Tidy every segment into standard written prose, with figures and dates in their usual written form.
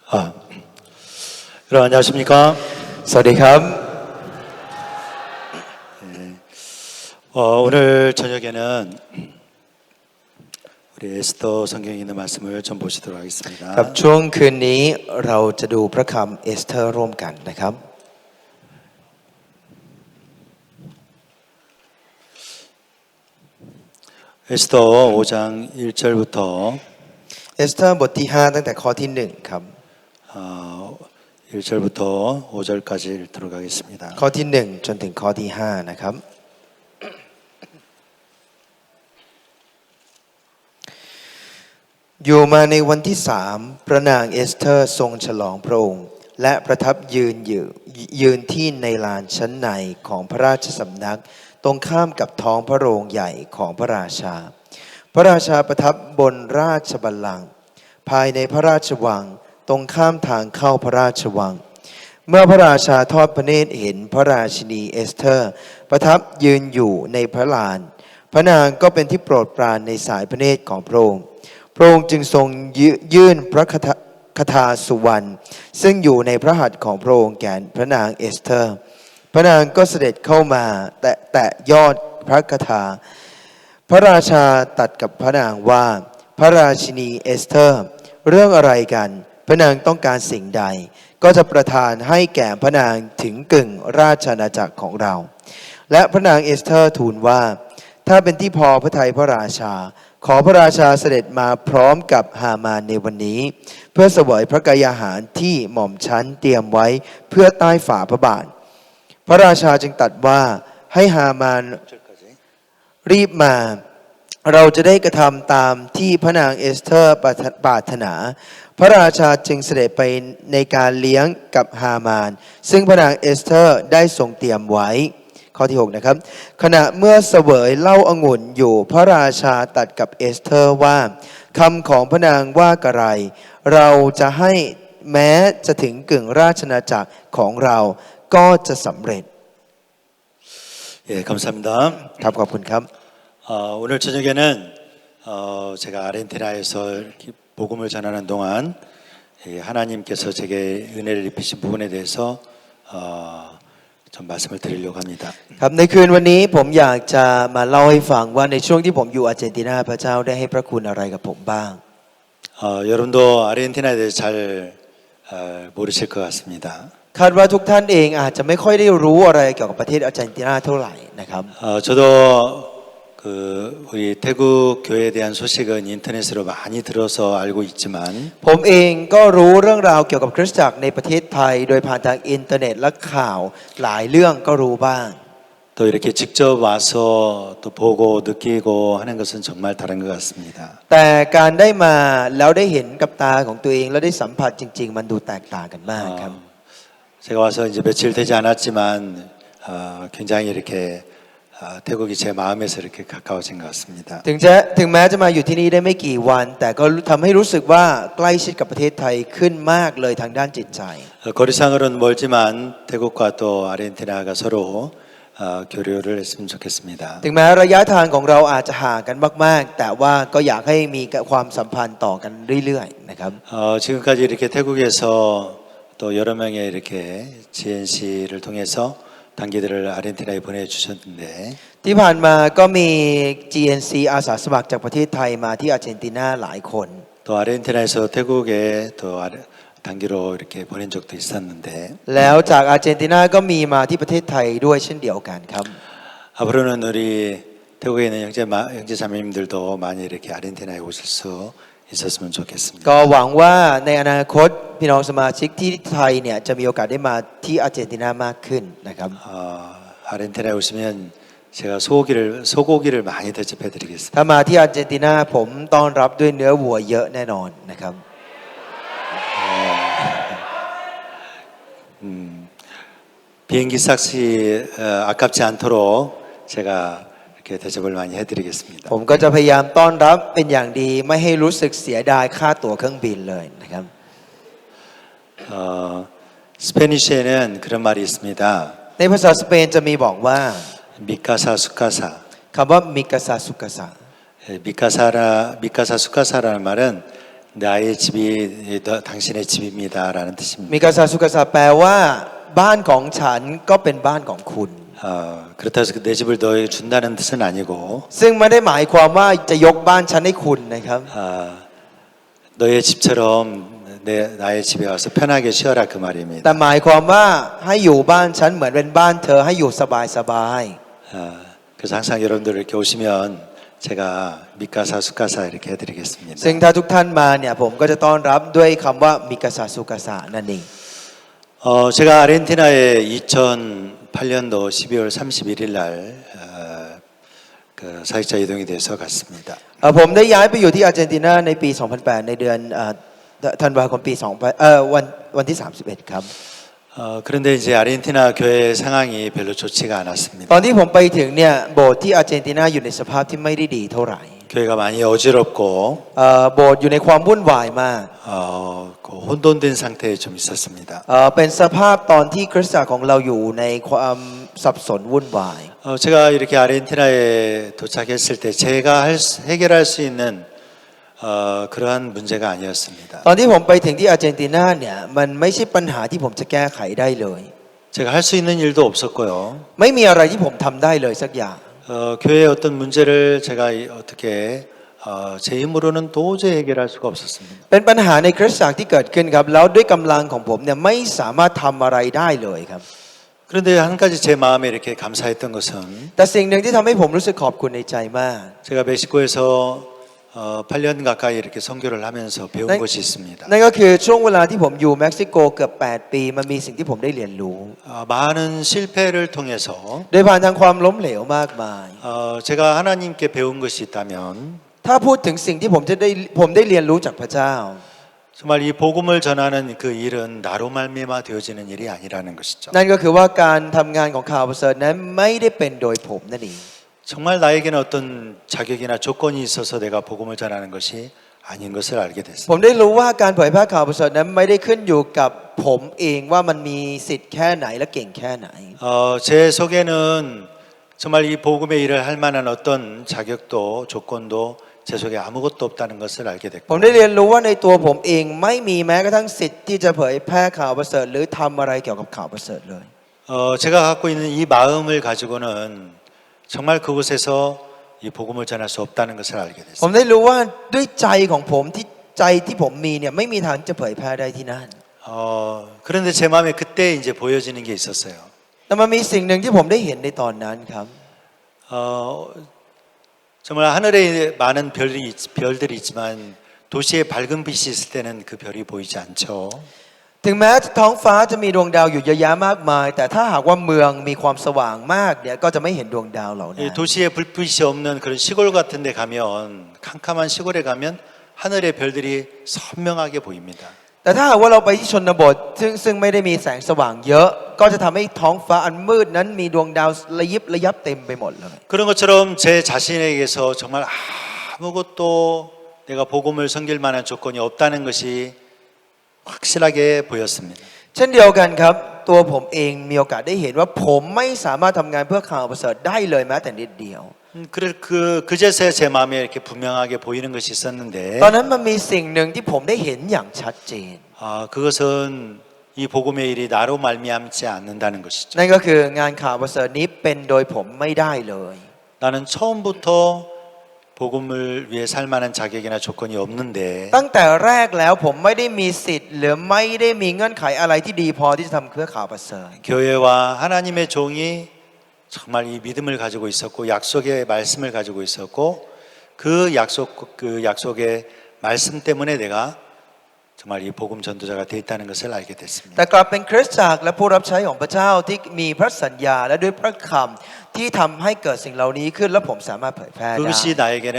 아, 여러분 안녕하십니까? สวัสดีครับ 오늘 저녁에는 우리 에스더 성경에 있는 말씀을 좀 보시도록 ครับ 하겠습니다. ช่วงคืนนี้เราจะดูพระคำเอสเธอร์ร่วมกันนะครับ 에스더 5장 1절부터 เอสเธอร์บทที่5ตั้งแต่ข้อที่1ครับ 1절부터 5절까지 읽도록 하겠습니다. ข้อที่1จนถึงข้อที่5นะครับอยู่มาในวันที่3พระนางเอสเธอร์ทรงฉลองพระองค์และประทับยืนที่ในลานชั้นในของพระราชสำนักตรงข้ามกับท้องพระโรงใหญ่ของพระราชาพระราชาประทับบนราชบัลลังก์ภายในพระราชวังตรงข้ามทางเข้าพระราชวังเมื่อพระราชาทอดพระเนตรเห็นพระราชินีเอสเธอร์ประทับยืนอยู่ในพระลานพระนางก็เป็นที่โปรดปรานในสายพระเนตรของพระองค์พระองค์จึงทรงยื่นพระคทาสุวรรณซึ่งอยู่ในพระหัตถ์ของพระองค์แก่พระนางเอสเธอร์พระนางก็เสด็จเข้ามาแตะยอดพระคทาพระราชาตรัสกับพระนางว่าพระราชินีเอสเธอร์เรื่องอะไรกันพระนางต้องการสิ่งใดก็จะประทานให้แก่พระนางถึงกึ่งราชอาณาจักรของเราและพระนางเอสเธอร์ทูลว่าถ้าเป็นที่พอพระทัยพระราชาขอพระราชาเสด็จมาพร้อมกับฮามานในวันนี้เพื่อเสวยพระกายอาหารที่หม่อมชั้นเตรียมไว้เพื่อใต้ฝ่าพระบาทพระราชาจึงตรัสว่าให้ฮามานรีบมาเราจะได้กระทำตามที่พระนางเอสเธอร์ปรารถนาพระราชาจึงเสด็จไปในการเลี้ยงกับฮามานซึ่งพระนางเอสเธอร์ได้ทรงเตรียมไว้ข้อที่6นะครับขณะเมื่อเสวยเหล้าองุ่นอยู่พระราชาตรัสกับเอสเธอร์ว่าคำของพระนางว่ากระไรเราจะให้แม้จะถึงกึ่งราชอาณาจักรของเราก็จะสำเร็จ 예, 감사합니다. ครับขอบคุณครับ 오늘 저녁에는 제가 아르헨티나에서 이렇게 복음을 전하는 동안 하나님께서 제게 은혜를 입히신 부분에 대해서 좀 말씀을 드리려고 합니다. ครับในคืนวันนี้ผมอยากจะมาเล่าให้ฟังว่าในช่วงที่ผมอยู่อาร์เจนตินาพระเจ้าได้ให้พระคุณอะไรกับผมบ้าง 여러분도 아르헨티나에 대해서 잘 모르실 것 같습니다. คาดว่าทุกท่านเองอาจจะไม่ค่อยได้รู้อะไรเกี่ยวกับประเทศอาร์เจนตินาเท่าไหร่นะครับ 저도 우리 태국 교회에 대한 소식은 인터넷으로 많이 들어서 알고 있지만 ผมเองก็รู้เรื่องราวเกี่ยวกับคริสตจักรในประเทศไทยโดยผ่านทางอินเทอร์เน็ตและข่าวหลายเรื่องก็รู้บ้าง 또 이렇게 직접 와서 또 보고 느끼고 하는 것은 정말 다른 것 같습니다. แต่การได้มาแล้วได้เห็นกับตาของตัวเองแล้วได้สัมผัสจริงๆมันดูแตกต่างกันมากครับ 제가 와서 이제 며칠 되지 않았지만 굉장히 이렇게 태국이 제 마음에서 이렇게 가까워진 것 같습니다. ถึงแม้จะมาอยู่ที่นี่ได้ไม่กี่วันแต่ก็ทำให้รู้สึกว่าใกล้ชิดกับประเทศไทยขึ้นมากเลยทางด้านจิตใจ 거리상으로는 멀지만 태국과 또 아르헨티나가 서로 교류를 했으면 좋겠습니다. ถึงแม้ระยะทางของเราอาจจะห่างกันมากๆแต่ว่าก็อยากให้มีความสัมพันธ์ต่อกันเรื่อยๆนะครับ 지금까지 이렇게 태국에서 또 여러 명의 이렇게 GNC를 통해서 단기들을 아르헨티나에 보내주셨는데 ที่ผ่านมาก็มี GNC อาสาสมัครจากประเทศไทยมาที่อาร์เจนตินาหลายคน 또 아르헨티나에서 태국에 또 단기로 이렇게 보낸 적도 있었는데 แล้วจากอาร์เจนตินาก็มีมาที่ประเทศไทยด้วยเช่นเดียวกันครับ 앞으로는 우리 태국에 있는 형제 자매님들도 많이 이렇게 아르헨티나에 오실 수 있었으면 좋겠습니다. ก็หวังว่าในอนาคตพี่น้องสมาชิกที่ไทยเนี่ยจะมีโอกาสได้มาที่อาร์เจนตินามากขึ้นนะครับ 아르헨티나에 오시면 제가 소고기를 많이 대접해 드리겠습니다. ถ้ามาที่อาร์เจนตินาผมต้อนรับด้วยเนื้อวัวเยอะแน่นอนนะครับ 비행기 싹시 아깝지 않도록 제가 이렇게 대접을 많이 해드리겠습니다. ผมก็จะพยายามต้อนรับเป็นอย่างดีไม่ให้รู้สึกเสียดายค่าตั๋วเครื่องบินเลยนะครับ 스페니쉬에는 그런 말이 있습니다. ในภาษาสเปนจะมีบอกว่า 미카사 수카사 คำว่ามิกาซาสุกาซา 미카사 수카사라는 말은 나의 집이 당신의 집입니다라는 뜻입니다. มีกษัตริย์สุกษัตริย์แปลว่าบ้านของฉันก็เป็นบ้านของคุณ 그렇다고 해서 내 집을 너에게 준다는 뜻은 아니고 ซึ่งไม่ได้หมายความว่าจะยกบ้านฉันให้คุณนะครับ 너의 집처럼 나의 집에 와서 편하게 쉬어라 그 แต่ 말입니다. หมายความว่าให้อยู่บ้านฉันเหมือนเป็นบ้านเธอให้อยู่สบาย 그래서 항상 여러분들 이렇게 오시면 제가 미카사 수카사 이렇게 해드리겠습니다. ๆซึ่งถ้าทุกท่านมาเนี่ยผมก็จะต้อนรับด้วยคำว่ามิกษัตริย์สุกษัตริย์นั่นเอง 제가 아르헨티나에 2008년도 12월 31일 날 그 사역자 이동이 돼서 갔습니다. ผมได้ย้ายไปอยู่ที่อาร์เจนตินาในปี 2008 ในเดือนธันวาคมปีวันที่ 31 ครับ 그런데 이제 아르헨티나 교회 상황이 별로 좋지가 않았습니다. ตอนที่ผมไปถึงเนี่ยโบสถ์ที่อาร์เจนตินาอยู่ในสภาพที่ไม่ได้ดีเท่าไหร่ 교회가 많이 어지럽고 โบสถ์อยู่ในความวุ่นวายมาก 그 혼돈된 상태에 좀 있었습니다. เป็นสภาพตอนที่คริสตจักรของเราอยู่ในความสับสนวุ่นวาย 제가 이렇게 아르헨티나에 도착했을 때 제가 해결할 수 있는 그러한 문제가 아니었습니다. ตอนที่ผมไปถึงที่อาร์เจนตินาเนี่ยมันไม่ใช่ปัญหาที่ผมจะแก้ไขได้เลย 제가 할 수 있는 일도 없었고요. ไม่มีอะไรที่ผมทำได้เลยสักอย่าง 교회의 어떤 문제를 제가 어떻게 제 힘으로는 도저히 해결할 수가 없었습니다. เป็นปัญหาในคริสตจักรที่เกิดขึ้นครับแล้วด้วยกำลังของผมเนี่ยไม่สามารถทำอะไรได้เลยครับ 그런데 한 가지 제 마음에 이렇게 감사했던 것은 แต่สิ่งหนึ่งที่ทำให้ผมรู้สึกขอบคุณในใจมาก 제가 멕시코에서 8년 가까이 이렇게 선교를 하면서 배운 네. 것이 있습니다. นั่นก็คือช่วงเวลาที่ผมอยู่เม็กซิโกเกือบ 8 ปีมันมีสิ่งที่ผมได้เรียนรู้ 많은 실패를 통해서 โดยผ่านทางความล้มเหลวมากมาย 제가 하나님께 배운 것이 있다면 ถ้าพูดถึงสิ่งที่ผมได้เรียนรู้จากพระเจ้า 정말 이 복음을 전하는 그 일은 나로 말미암아 되어지는 일이 아니라는 것이죠. นั่นก็คือว่าการทำงานของข่าวประเสริฐนั้นไม่ได้เป็นโดยผมนั่นเอง 정말 나에게는 어떤 자격이나 조건이 있어서 내가 복음을 전하는 것이 아닌 것을 알게 ผม 됐습니다. ได้รู้ว่าการเผยแพร่ข่าวประเสริฐนั้นไม่ได้ขึ้นอยู่กับผมเองว่ามันมีสิทธิ์แค่ไหนและเก่งแค่ไหน 제 속에는 정말 이 복음의 일을 할 만한 어떤 자격도 조건도 제 속에 아무것도 없다는 것을 알게 ผม 됐고 ได้เรียนรู้ว่าในตัวผมเองไม่มีแม้กระทั่งสิทธิ์ที่จะเผยแพร่ข่าวประเสริฐหรือทำอะไรเกี่ยวกับข่าวประเสริฐเลย 제가 갖고 있는 이 마음을 가지고는 정말 그곳에서 이 복음을 전할 수 없다는 것을 알게 ผม 됐습니다. ได้รู้ว่าด้วยใจของผมที่ใจที่ผมมีเนี่ยไม่มีทางจะเผยแพร่ได้ที่นั่น 그런데 제 마음에 그때 이제 보여지는 게 있었어요. แต่มันมีสิ่งหนึ่งที่ผมได้เห็นในตอนนั้นครับ 정말 하늘에 많은 별들이 있지만 도시에 밝은 빛이 있을 때는 그 별이 보이지 않죠. ถึงแม้ท้องฟ้าจะมีดวงดาวอยู่เยอะแยะมากมาย แต่ถ้าหากว่าเมืองมีความสว่างมากเนี่ยก็จะไม่เห็นดวงดาวเหล่านั้น 이 도시에 불빛이 없는 그런 시골 같은 데 가면 캄캄한 시골에 가면 하늘의 별들이 선명하게 보입니다. แต่ถ้าหากว่าเราไปที่ชนบทซึ่งไม่ได้มีแสงสว่างเยอะ ก็จะทำให้ท้องฟ้าอันมืดนั้นมีดวงดาวระยิบระยับเต็มไปหมดเลย 그런 것처럼 제 자신에게서 정말 아무것도 내가 복음을 섬길 만한 조건이 없다는 것이 확실하게 보였습니다. เช่นเดียวกันครับตัวผมเองมีโอกาสได้เห็นว่าผมไม่สามารถทำงานเพื่อข่าวประเสริฐได้เลยแม้แต่นิดเดียว 그제서야 제 마음에 이렇게 분명하게 보이는 것이 있었는데 ตอนนั้นมันมีสิ่งหนึ่งที่ผมได้เห็นอย่างชัดเจน 그것은 이 복음의 일이 나로 말미암지 않는다는 것이죠. นั่นก็คืองานข่าวประเสริฐนี้เป็นโดยผมไม่ได้เลย 나는 처음부터 복음을 위해 살 만한 자격이나 조건이 없는데 ตั้งแต่แรกแล้วผมไม่ได้มีสิทธิ์หรือไม่ได้มีเงื่อนไขอะไรที่ดีพอที่จะทำเพื่อข่าวประเสริฐ 교회와 하나님의 종이 정말 이 믿음을 가지고 있었고 약속의 말씀을 가지고 있었고 그 약속의 말씀 때문에 내가 정말 이 복음 전도자가 돼 있다는 것을 알게 됐습니다. แต่กลับเป็นคริสตจักรและผู้รับใช้ของพระเจ้าที่มีพระสัญญาและด้วยพระคำที่ทำให้เกิดสิ่งเหล่านี้ขึ้นและผมสามารถเผยแพร่ได้ 그것이 나에게는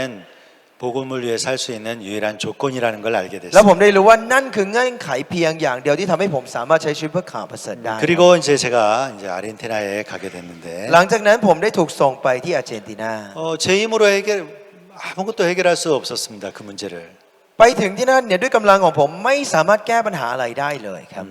복음을 위해 살 수 있는 유일한 조건이라는 걸 알게 แล้วผม 됐습니다. ได้รู้ว่านั่นคือเงื่อนไขเพียงอย่างเดียวที่ทำให้ผมสามารถใช้ชีวิตเพื่อข่าวประเสริฐได้ 그리고 이제 제가 이제 아르헨티나에 가게 됐는데 หลังจากนั้นผมได้ถูกส่งไปที่อาร์เจนตินา 제 힘으로 아무것도 해결할 수 없었습니다. 그 문제를. ไปถึงที่นั่นเนี่ยด้วยกำลังของผมไม่สามารถแก้ปัญหาอะไรได้เลยครับ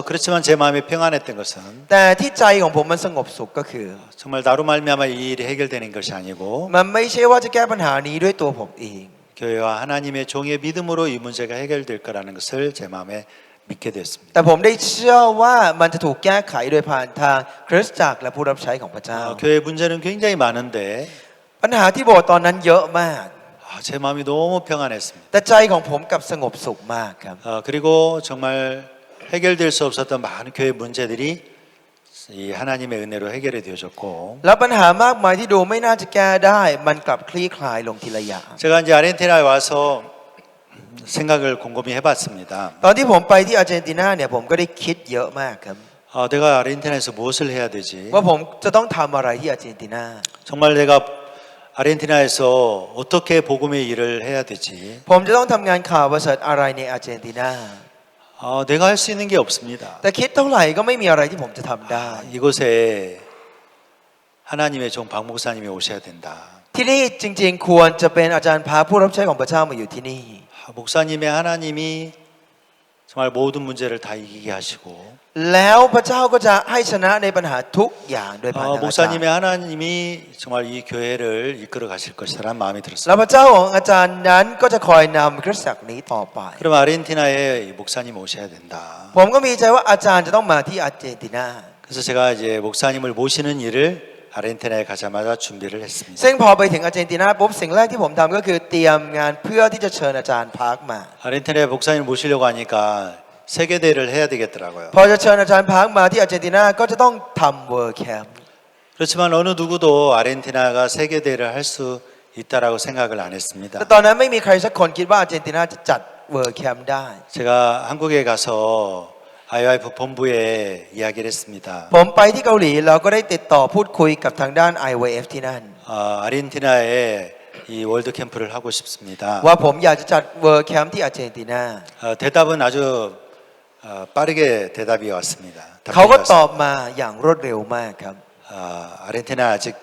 그렇지만 제 마음에 평안했던 것은 แต่ที่ใจของผมมันสงบสุขก็คือ 정말 나로 말미암아 이 일이 해결되는 것이 아니고 มันไม่ใช่ว่าจะแก้ปัญหานี้ด้วยตัวผมเอง 교회와 하나님의 종의 믿음으로 이 문제가 해결될 거라는 것을 제 마음에 믿게 됐습니다. แต่ผมได้เชื่อว่ามันจะถูกแก้ไขโดยผ่านทางคริสตจักรและผู้รับใช้ของพระเจ้า 교회 문제는 굉장히 많은데 ปัญหาที่โบสถ์ตอนนั้นเยอะมาก 제 마음이 너무 평안했습니다. แต่ใจของผมกลับสงบสุขมากครับ 그리고 정말 해결될 수 없었던 많은 교회 문제들이 이 하나님의 은혜로 해결이 되어졌고 แล้วปัญหามากมายที่ดูไม่น่าจะแก้ได้มันกลับคลี่คลายลงทีละอย่าง 제가 이제 아르헨티나에 와서 생각을 곰곰이 해봤습니다. ตอนที่ผมไปที่อาร์เจนตินาเนี่ยผมก็ได้คิดเยอะมากครับ 내가 아르헨티나에서 무엇을 해야 되지? ว่าผมจะต้องทำอะไรที่อาร์เจนตินา 정말 내가 아르헨티나에서 어떻게 복음의 일을 해야 되지? ผมจะต้องทำงานข่าวประเสริฐอะไรในอาร์เจนตินา 내가 할 수 있는 게 없습니다. แต่คิดเท่าไหร่ก็ไม่มีอะไรที่ผมจะทำได้ 이곳에 하나님의 종 박 목사님이 오셔야 된다. ที่นี่จริงๆควรจะเป็นอาจารย์พาผู้รับใช้ของพระเจ้ามาอยู่ที่นี่ 목사님의 하나님이 정말 모든 문제를 다 이기게 하시고 แล้วพระเจ้าก็จะให้ชนะในปัญหาทุกอย่างโดยผ่านทางอาจารย์ 목사님의 하나님이 정말 이 교회를 이끌어 가실 것이라는 마음이 แล้ว 들었습니다. พระเจ้าของอาจารย์นั้นก็จะคอยนำคริสตจักรนี้ต่อไป 그럼 아르헨티나에 이 목사님 오셔야 된다. ผมก็มีใจว่าอาจารย์จะต้องมาที่อาร์เจนตินา 그래서 제가 이제 목사님을 모시는 일을 아르헨티나에 가자마자 준비를 했습니다. ซึ่งพอไปถึงอาร์เจนตินาปุ๊บสิ่งแรกที่ผมทำก็คือเตรียมงานเพื่อที่จะเชิญอาจารย์พาร์คมา 아르헨티나에 목사님 모시려고 하니까 세계대회를 해야 되겠더라고요. พอจะเชิญอาจารย์พาร์คมาที่อาร์เจนตินาก็จะต้องทำเวิร์แคมป์ 그렇지만 어느 누구도 아르헨티나가 세계대회를 할 수 있다라고 생각을 안 했습니다. แต่ตอนนั้นไม่มีใครสักคนคิดว่าอาร์เจนตินาจะจัดเวิร์แคมป์ได้ 제가 한국에 가서 IOF 본부에 이야기를 했습니다. ผมไปที่เกาหลีเราก็ได้ติดต่อพูดคุยกับทางด้าน IYF ที่นั่น 아르헨티나에 이 월드 캠프를 하고 싶습니다. ว่าผมอยากจะจัดเวิร์แคมป์ที่อาร์เจนตินา 대답은 아주 빠르게 대답이 왔습니다. เขาก็ตอบมาอย่างรวดเร็วมากครับ 아르헨티나 아직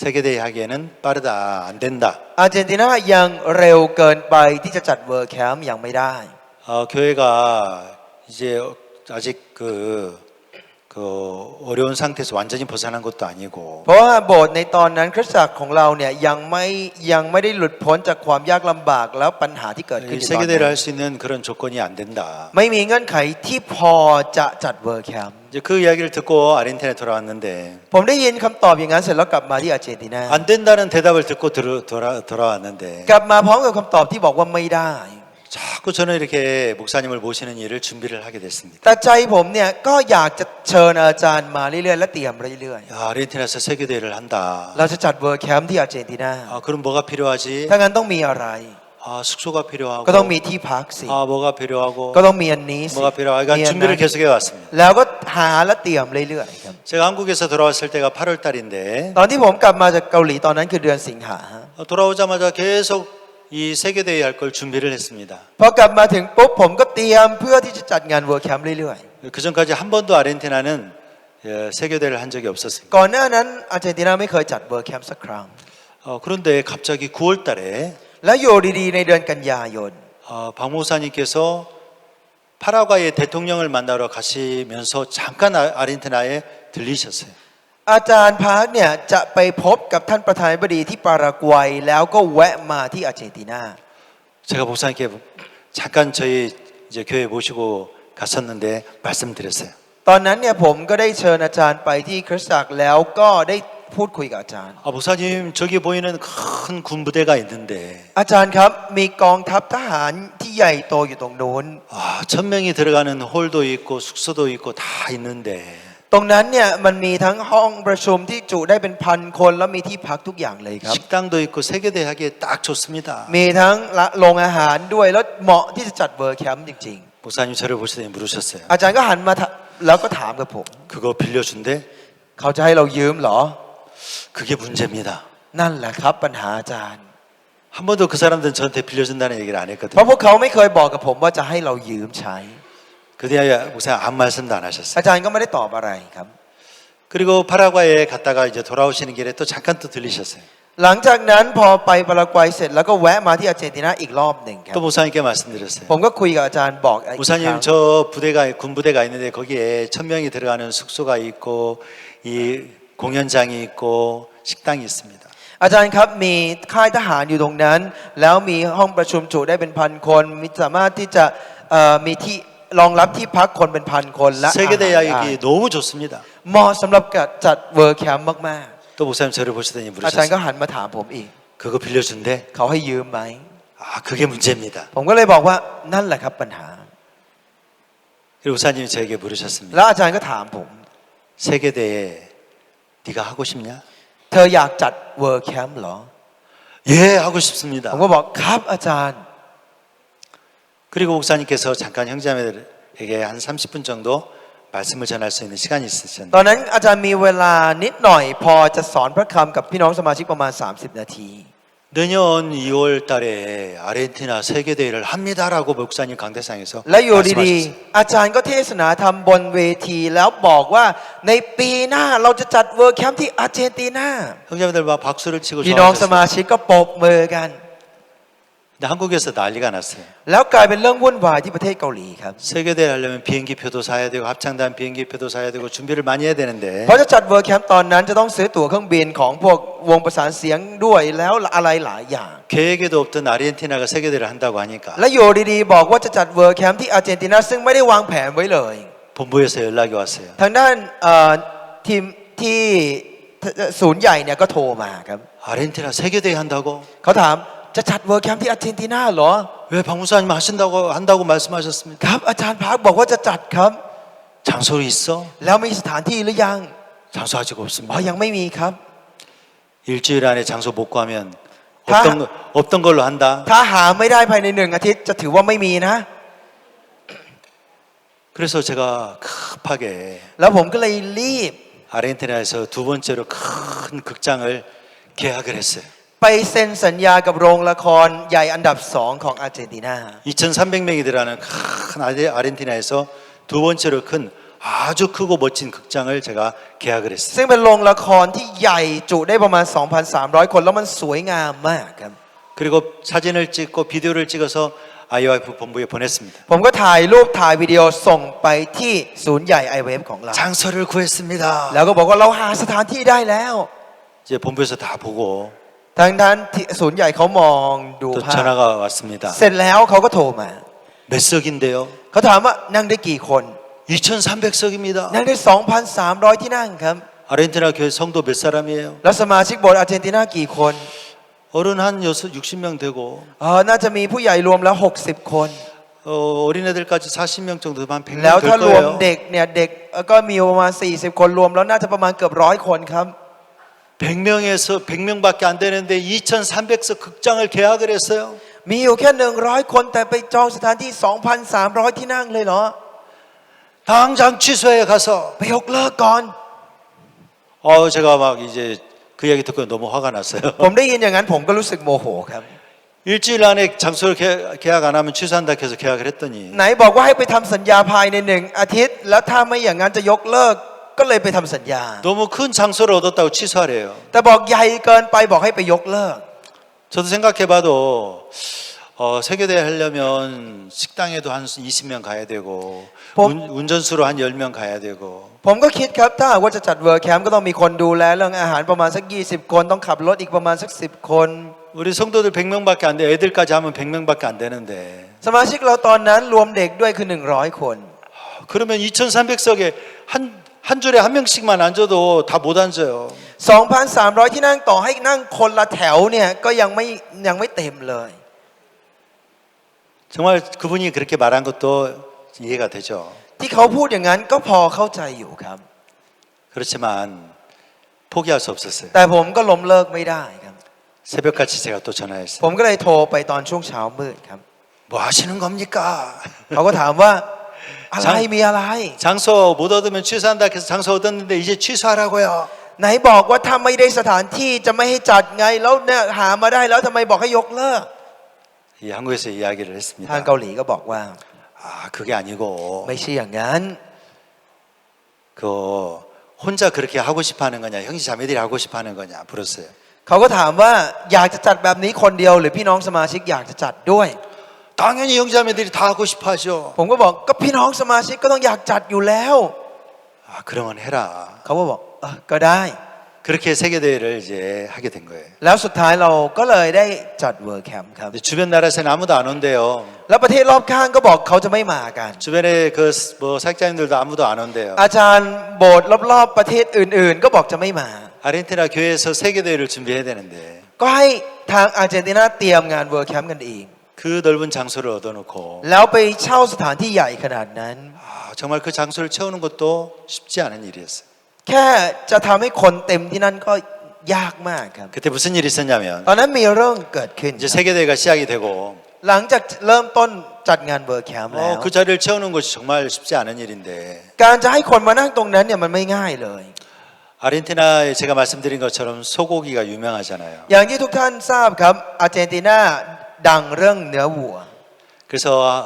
세계대회 하기에는 빠르다 안 된다. อาร์เจนตินายังเร็วเกินไปที่จะจัดเวิร์แคมป์ยังไม่ได้ 교회가 이제 아직 그 어려운 상태에서 완전히 벗어난 것도 아니고 เพราะว่าโบสถ์ในตอนนั้นคริสตจักรของเราเนี่ยยังไม่ได้หลุดพ้นจากความยากลำบากแล้วปัญหาที่เกิดขึ้น 이 ในตอน 세계대회를 นั้น 할 수 있는 그런 조건이 안 된다. ไม่มีเงื่อนไขที่พอจะจัดเวิร์แคมป์ 이제 그 이야기를 듣고 아르헨티나에 돌아왔는데 ผมได้ยินคำตอบอย่างนั้นเสร็จแล้วกลับมาที่อาร์เจนตินา 안 된다는 대답을 듣고 돌아왔는데 กลับมาพร้อมกับคำตอบที่บอกว่าไม่ได้ 자꾸 저는 이렇게 목사님을 모시는 일을 준비를 하게 됐습니다. แต่ใจผมเนี่ยก็อยากจะเชิญอาจารย์มาเรื่อยๆและเตรียมเรื่อย 야, 아르헨티나에서 세계대회를 한다. ๆเราจะจัดเวิร์แคมป์ที่อาร์เจนตินา 그럼 뭐가 필요하지? ถ้างั้นต้องมีอะไร 숙소가 필요하고 ก็ต้องมีที่พักสิ 뭐가 필요하고 ก็ต้องมีอันนี้สิ 뭐가 필요하고 มี 그러니까 อันนั้น 준비를 계속해 왔습니다. แล้วก็หาและเตรียมเรื่อยๆครับ 제가 한국에서 돌아왔을 때가 8월 달인데 ตอนที่ผมกลับมาจากเกาหลีตอนนั้นคือเดือนสิงหา 돌아오자마자 계속 이 세계대회 할 걸 준비를 했습니다. พอกลับมาถึงปุ๊บผมก็เตรียมเพื่อที่จะจัดงานเวิร์แคมป์เรื่อย 그 전까지 한 번도 아르헨티나는 세계대회를 한 적이 없었습니다. ๆก่อนหน้านั้นอาร์เจนตินาไม่เคยจัดเวิร์แคมป์สักครั้ง 그런데 갑자기 9월 달에 แล้วอยู่ดีๆในเดือนกันยายน 박 목사님께서 파라과이 대통령을 만나러 가시면서 잠깐 아르헨티나에 들리셨어요. อาจารย์พาร์คเนี่ยจะไปพบกับท่านประธานาธิบดีที่ปารากวัยแล้วก็แวะมาที่อาร์เจนตินา 제가 목사님께 잠깐 저희 이제 교회 모시고 갔었는데 말씀드렸어요. ตอนนั้นเนี่ยผมก็ได้เชิญอาจารย์ไปที่คริสตจักรแล้วก็ได้พูดคุยกับอาจารย์ 목사님 저기 보이는 큰 군부대가 있는데 อาจารย์ครับมีกองทัพทหารที่ใหญ่โตอยู่ตรงโน้น 1000명이 들어가는 홀도 있고 숙소도 있고 다 있는데 ตรงนั้นเนี่ยมันมีทั้งห้องประชุมที่จุได้เป็นพันคนแล้วมีที่พักทุกอย่างเลยครับ 식당도 있고 세계대회 하기에 딱 좋습니다. มีทั้งโรงอาหารด้วยแล้วเหมาะที่จะจัดเวิร์แคมป์จริง 목사님 저를 보시더니 물으셨어요. ๆ อาจารย์ก็หันมาแล้วก็ถามกับผม 그거 빌려준대? เขาจะให้เรายืมเหรอ 그게 문제입니다. นั่นแหละครับปัญหาอาจารย์ 한 번도 그 사람들은 저한테 빌려준다는 얘기를 안 เพ 했거든요. ราะพวกเขาไม่เคยบอกกับผมว่าจะให้เรายืมใช้ 그 뒤에 목사님 아무 말씀도 안 하셨어요. อาจารย์ก็ไม่ได้ตอบอะไรครับ 그리고 파라과이에 갔다가 이제 돌아오시는 길에 또 잠깐 또 들리셨어요. หลังจากนั้นพอไปปารากวัยเสร็จแล้วก็แวะมาที่อาร์เจนตินาอีกรอบหนึ่งครับ 또 목사님께 말씀드렸어요. ผมก็คุยกับอาจารย์บอกอีกครั้ง 목사님 저 부대가 군부대가 있는데 거기에 1000명이 들어가는 숙소가 있고 이 공연장이 있고 식당이 있습니다. อาจารย์ครับมีค่ายทหารอยู่ตรงนั้น แล้วมีห้องประชุมจุได้เป็นพันคนมีสามารถที่จะมีที่รองรับที่พักคนเป็นพันคนและอาหาร 세계대학이 너무 좋습니다. เหมาะสำหรับการจัดเวิร์คแคมป์มาก 또 목사님 저를 보시더니 ๆ อาจารย์ก็ 물으셨어요. หันมาถามผมอีก 그거 빌려준대? เขาให้ยืมไหม 아, 그게 문제입니다. ผมก็เลยบอกว่านั่นแหละครับปัญหา 그리고 목사님이 저에게 물으셨습니다. แล้วอาจารย์ก็ถามผม 세계대에 네가 하고 싶냐? เธออยากจัดเวิร์คแคมป์เหรอ 예, 하고 싶습니다. ผมก็บอกครับอาจารย์ 그리고 목사님께서 잠깐 형제자매들에게 한 30분 정도 말씀을 전할 수 있는 시간이 ต 있으셨는데 อนนั้นอาจารย์มีเวลานิดหน่อย พอจะสอนพระคำกับพี่น้องสมาชิกประมาณ 30 นาที 내년 2월 달에 아르헨티나 세계대회를 합니다라고 목사님 강대상에서 และอยู่ดี 말씀하셨어요. ๆ อาจารย์ก็เทศนาธรรมบนเวทีแล้วบอกว่าในปีหน้าเราจะจัดเวิร์คแคมป์ที่อาร์เจนตินา 형제자매들 막 박수를 치고 พี่น้องสมา 좋아하셨어요. ชิกก็ปรบมือกัน 근데 한국에서 난리가 났어요. แล้วกลายเป็นเรื่องวุ่นวายที่ประเทศเกาหลีครับ 세계대회 하려면 비행기표도 사야 되고 합창단 비행기표도 사야 되고 준비를 많이 해야 되는데 เพราะจะจัดเวิร์คแคมป์ตอนนั้นจะต้องซื้อตั๋วเครื่องบินของพวกวงประสานเสียงด้วยแล้วอะไรหลายอย่าง 계획에도 없던 아르헨티나가 세계대회를 한다고 하니까 และอยู่ดีๆบอกว่าจะจัดเวิร์คแคมป์ที่อาร์เจนตินาซึ่งไม่ได้วางแผนไว้เลย 본부에서 연락이 왔어요. ทางด้านทีมที่ศูนย์ใหญ่เนี่ยก็โทรมาครับ 아르헨티나 세계대회 한다고? เขาถามจะจัดเวิร์คแคมป์ที่อาร์เจนตินาเหรอ 왜 박무사님 한다고 말씀하셨습니까? ครับอาจารย์พาร์คบอกว่าจะจัดครับ 장소 있어? แล้วมีสถานที่หรือยัง 장소 아직 อ๋อ 없습니다. ยังไม่มีครับ 일주일 안에 장소 못 구하면 다- 없던 걸로 한다. ถ้าหาไม่ได้ภายใน1 อาทิตย์จะถือว่าไม่มีนะ 그래서 제가 급하게 แล้วผมก็เลยรีบ 아르헨티나에서 두 번째로 큰 극장을 계약을 했어요. ไปเซ็นสัญญากับโรงละครใหญ่อันดับ2ของอาร์เจนตินา 2,300명이 들어가는 큰 아르헨티나에서 두 번째로 큰 아주 크고 멋진 극장을 제가 계약을 했어요. ซึ่งเป็นโรงละครที่ใหญ่จุได้ประมาณ 2,300 คนแล้วมันสวยงามมากครับ 그리고 사진을 찍고 비디오를 찍어서 IOF 본부에 보냈습니다. ผมก็ถ่ายรูปถ่ายวิดีโอส่งไปที่ศูนย์ใหญ่ IWF ของเรา 장소를 구했습니다. แล้วก็บอกว่าเราหาสถานที่ได้แล้ว 이제 본부에서 다 보고 ทางด้านที่ศูนย์ใหญ่เขามองดู 또 ภาพ 전화가 왔습니다. เสร็จแล้วเขาก็โทรมา 몇 석인데요? เขาถามว่านั่งได้กี่คน 2,300석입니다. นั่งได้ 2,300 ที่นั่งครับ 아르헨티나 교회 성도 몇 사람이에요? แล้วสมาชิกโบสถ์อาร์เจนตินากี่คน 어른 한 60명 되고 น่าจะมีผู้ใหญ่รวมแล้ว 60 คน 어린애들까지 40명 정도 한 แล้ว 100명 ถ้า 될 รวม 거예요. เด็กเนี่ยเด็กก็มีประมาณ 40 คนรวมแล้วน่าจะประมาณเกือบ100 คนครับ 100명에서 100명밖에 안 되는데 2,300석 극장을 계약을 했어요. มีอยู่แค่100 คนแต่ไปจองสถานที่ 2,300 ที่นั่งเลยเหรอ 당장 취소해 가서 ไปยกเลิกก่อน 제가 막 이제 그 이야기 듣고 너무 화가 났어요. ผมได้ยินอย่างนั้นผมก็รู้สึกโมโหครับ 일주일 안에 장소를 계약 안 하면 취소한다 해서 계약을 했더니 ไหนบอกว่าให้ไปทำสัญญาภายใน1 อาทิตย์ แล้วถ้าไม่อย่างนั้นจะยกเลิกก็เลยไปทำสัญญา 너무 큰 장소를 얻었다고 취소하래요. แต่บอกใหญ่เกินไปบอกให้ไปยกเลิก 저도 생각해봐도 세계대회 하려면 식당에도 한 20명 가야 되고 운전수로 한 10명 가야 되고 ผมก็คิดครับถ้าหากว่าจะจัดเวิร์คแคมป์ก็ต้องมีคนดูแลเรื่องอาหารประมาณสัก20 คนต้องขับรถอีกประมาณสัก10 คน 우리 성도들 100명밖에 안 돼. 애들까지 하면 100명밖에 안 되는데 สมาชิกเราตอนนั้นรวมเด็กด้วยคือ100 คน 그러면 2,300석에 한 줄에 한 명씩만 앉아도 다 못 앉아요. 2,300 ที่นั่งต่อให้นั่งคนละแถวเนี่ยก็ยังไม่เต็มเลย 정말 그분이 그렇게 말한 것도 이해가 되죠. ที่เขาพูดอย่างนั้นก็พอเข้าใจอยู่ครับ 그렇지만 포기할 수 없었어요. แต่ผมก็ล้มเลิกไม่ได้ครับ 새벽같이 제가 또 전화했어요. ผมก็เลยโทรไปตอนช่วงเช้ามืดครับ 뭐 하시는 겁니까? เขาก็ถามว่าอะไรมีอะไร 장소 못 얻으면 취소한다 해서 장소 얻었는데 이제 취소하라고요. ไหนบอกว่าถ้าไม่ได้สถานที่จะไม่ให้จัดไงแล้วเนี่ยหามาได้แล้วทำไมบอกให้ยกเลิก 이 한국에서 이야기를 ทาง 했습니다. เกาหลีก็บอกว่า 그게 아니고 ไม่ใช่อย่างนั้น 그 혼자 그렇게 하고 싶어하는 거냐, 형제 자매들이 하고 싶어하는 거냐 물었어요. เขาก็ถามว่าอยากจะจัดแบบนี้คนเดียวหรือพี่น้องสมาชิกอยากจะจัดด้วย 당연히 형제 자매들이 다 하고 싶어하죠. ผมก็บอกก็พี่น้องสมาชิกก็ต้องอยากจัดอยู่แล้ว 그러면 해라. เขาก็บอกก็ได้ 그렇게 세계 대회를 이제 하게 된 거예요. แล้วสุดท้ายเราก็เลยได้จัดเวิร์แคมป์ครับ 근데 주변 나라에서는 아무도 안 온대요. แล้วประเทศรอบข้างก็บอกเขาจะไม่มากัน 주변에 그 뭐 사역자님들도 아무도 안 온대요. อาจารย์โบสถ์รอบๆประเทศอื่นๆ ก็บอกจะไม่มา 아르헨티나 교회에서 세계 대회를 준비해야 되는데 ก็ให้ทางอาร์เจนตินาเตรียมงานเวิร์แคมป์กันเอง 그 넓은 장소를 얻어놓고 แล้วไปเช่าสถานที่ใหญ่ขนาดนั้น 정말 그 장소를 채우는 것도 쉽지 않은 일이었어요. แค่จะทำให้คนเต็มที่นั่นก็ยากมากครับ 그때 무슨 일이 있었냐면 ตอนนั้นมีเรื่องเกิดขึ้น 이제 세계 대회가 시작이 되고 หลังจากเริ่มต้นจัดงานเวิร์แคมป์แล้ว 그 자리를 채우는 것이 정말 쉽지 않은 일인데 การจะให้คนมานั่งตรงนั้นเนี่ยมันไม่ง่ายเลย 아르헨티나에 제가 말씀드린 것처럼 소고기가 유명하잖아요. อย่างที่ทุกท่านทราบครับอาร์เจนตินาดังเรื่องเนื้อวัว 그래서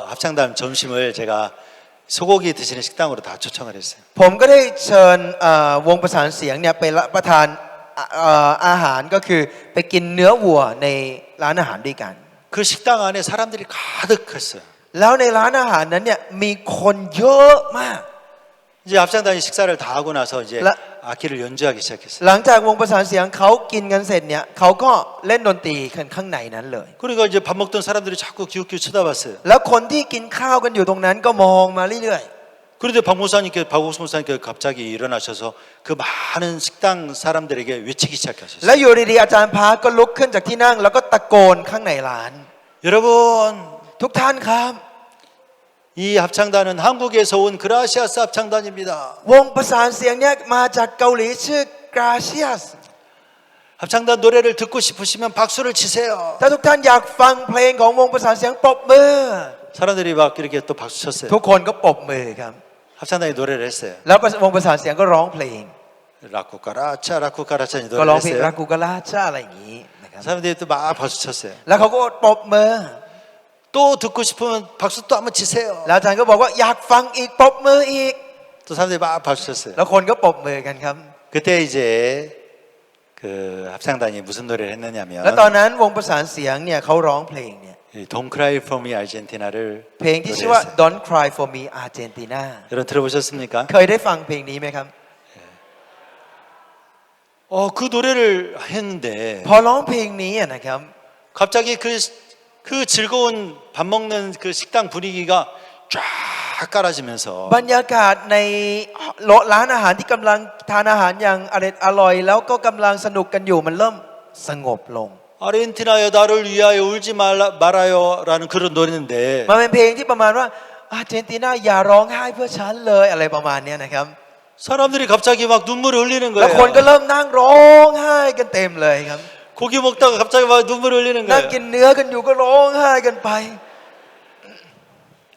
합창단 점심을 제가 소고기 드시는 식당으로 다 초청을 했어요. ผมก็ได้เชิญวงประสานเสียงเนี่ยไปรับประทานอาหารก็คือไปกินเนื้อวัวในร้านอาหารด้วยกัน 그 식당 안에 사람들이 가득했어요. แล้วในร้านอาหารนั้นเนี่ยมีคนเยอะมาก 이제 합창단이 식사를 다 하고 나서 이제 악기를 연주하기 시작했어요. หลังจากวงประสานเสียงเขากินกันเสร็จเนี่ยเขาก็เล่นดนตรีกันข้างในนั้นเลย 그러니까 이제 밥 먹던 사람들이 자꾸 기웃기웃 쳐다봤어요. แล้วคนที่กินข้าวกันอยู่ตรงนั้นก็มองมาเรื่อย 그런데 박옥수 목사님께 갑자기 일어나셔서 그 많은 식당 사람들에게 외치기 ๆ 시작하셨어요. แล้วอยู่ดีๆอาจารย์พาก็ลุกขึ้นจากที่นั่งแล้วก็ตะโกนข้างในร้าน 여러분, ทุกท่านครับ 이 합창단은 한국에서 온 그라시아스 합창단입니다. วงประสานเสียงเนี่ยมาจากเกาหลีชื่อกราเซียส 합창단 노래를 듣고 싶으시면 박수를 치세요. ถ้าทุกท่านอยากฟังเพลงของวงประสานเสียงปรบมือ 사람들이 막 이렇게 또 박수 쳤어요. ทุกคนก็ปรบมือครับ 합창단이 노래를 했어요. แล้ววงประสานเสียงก็ร้องเพลง 라쿠까라차 라쿠까라차니 ก็ร้อง 노래를 เพลง 했어요. รักกูกะลาชาอะไรอย่างนี้นะครับ 사람들이 또 막 박수 쳤어요. แล้วเขาก็ปรบมือ 또 듣고 싶으면 박수 또 한번 치세요. แล้วอาจารย์ก็บอกว่าอยากฟังอีกปรบมืออีก 또 사람들이 막 박수 쳤어요. แล้วคนก็ปรบมือกันครับ 그때 이제 그 합창단이 무슨 노래를 แล้วตอน 했느냐면 นั้นวงประสานเสียงเนี่ยเขาร้องเพลงเนี่ย Don't Cry For Me Argentina를 เพลงที่ชื่อว่า 노래했어요. Don't Cry For Me Argentina 여러분 들어보셨습니까? เคยได้ฟังเพลงนี้ไหมครับ 그 노래를 했는데 พอร้องเพลงนี้อะนะครับ 갑자기 그 즐거운 밥 먹는 그 식당 분위기가 쫙 깔아지면서 บรรยากาศในร้านอาหารที่กำลังทานอาหารอย่างอร่อยแล้วก็กำลังสนุกกันอยู่มันเริ่มสงบลง 아르헨티나여 나를 위하여 울지 말아요라는 그런 노래인데 มันเป็นเพลงที่ประมาณว่าอาร์เจนตินาอย่าร้องไห้เพื่อฉันเลยอะไรประมาณเนี้ยนะครับ 사람들이 갑자기 막 눈물을 흘리는 แล้วคนก็ 거예요. เริ่มนั่งร้องไห้กันเต็มเลยครับ 고기 먹다가 갑자기 막 눈물을 흘리는 นั่ง 거예요. กินเนื้อกันอยู่ก็ร้องไห้กันไป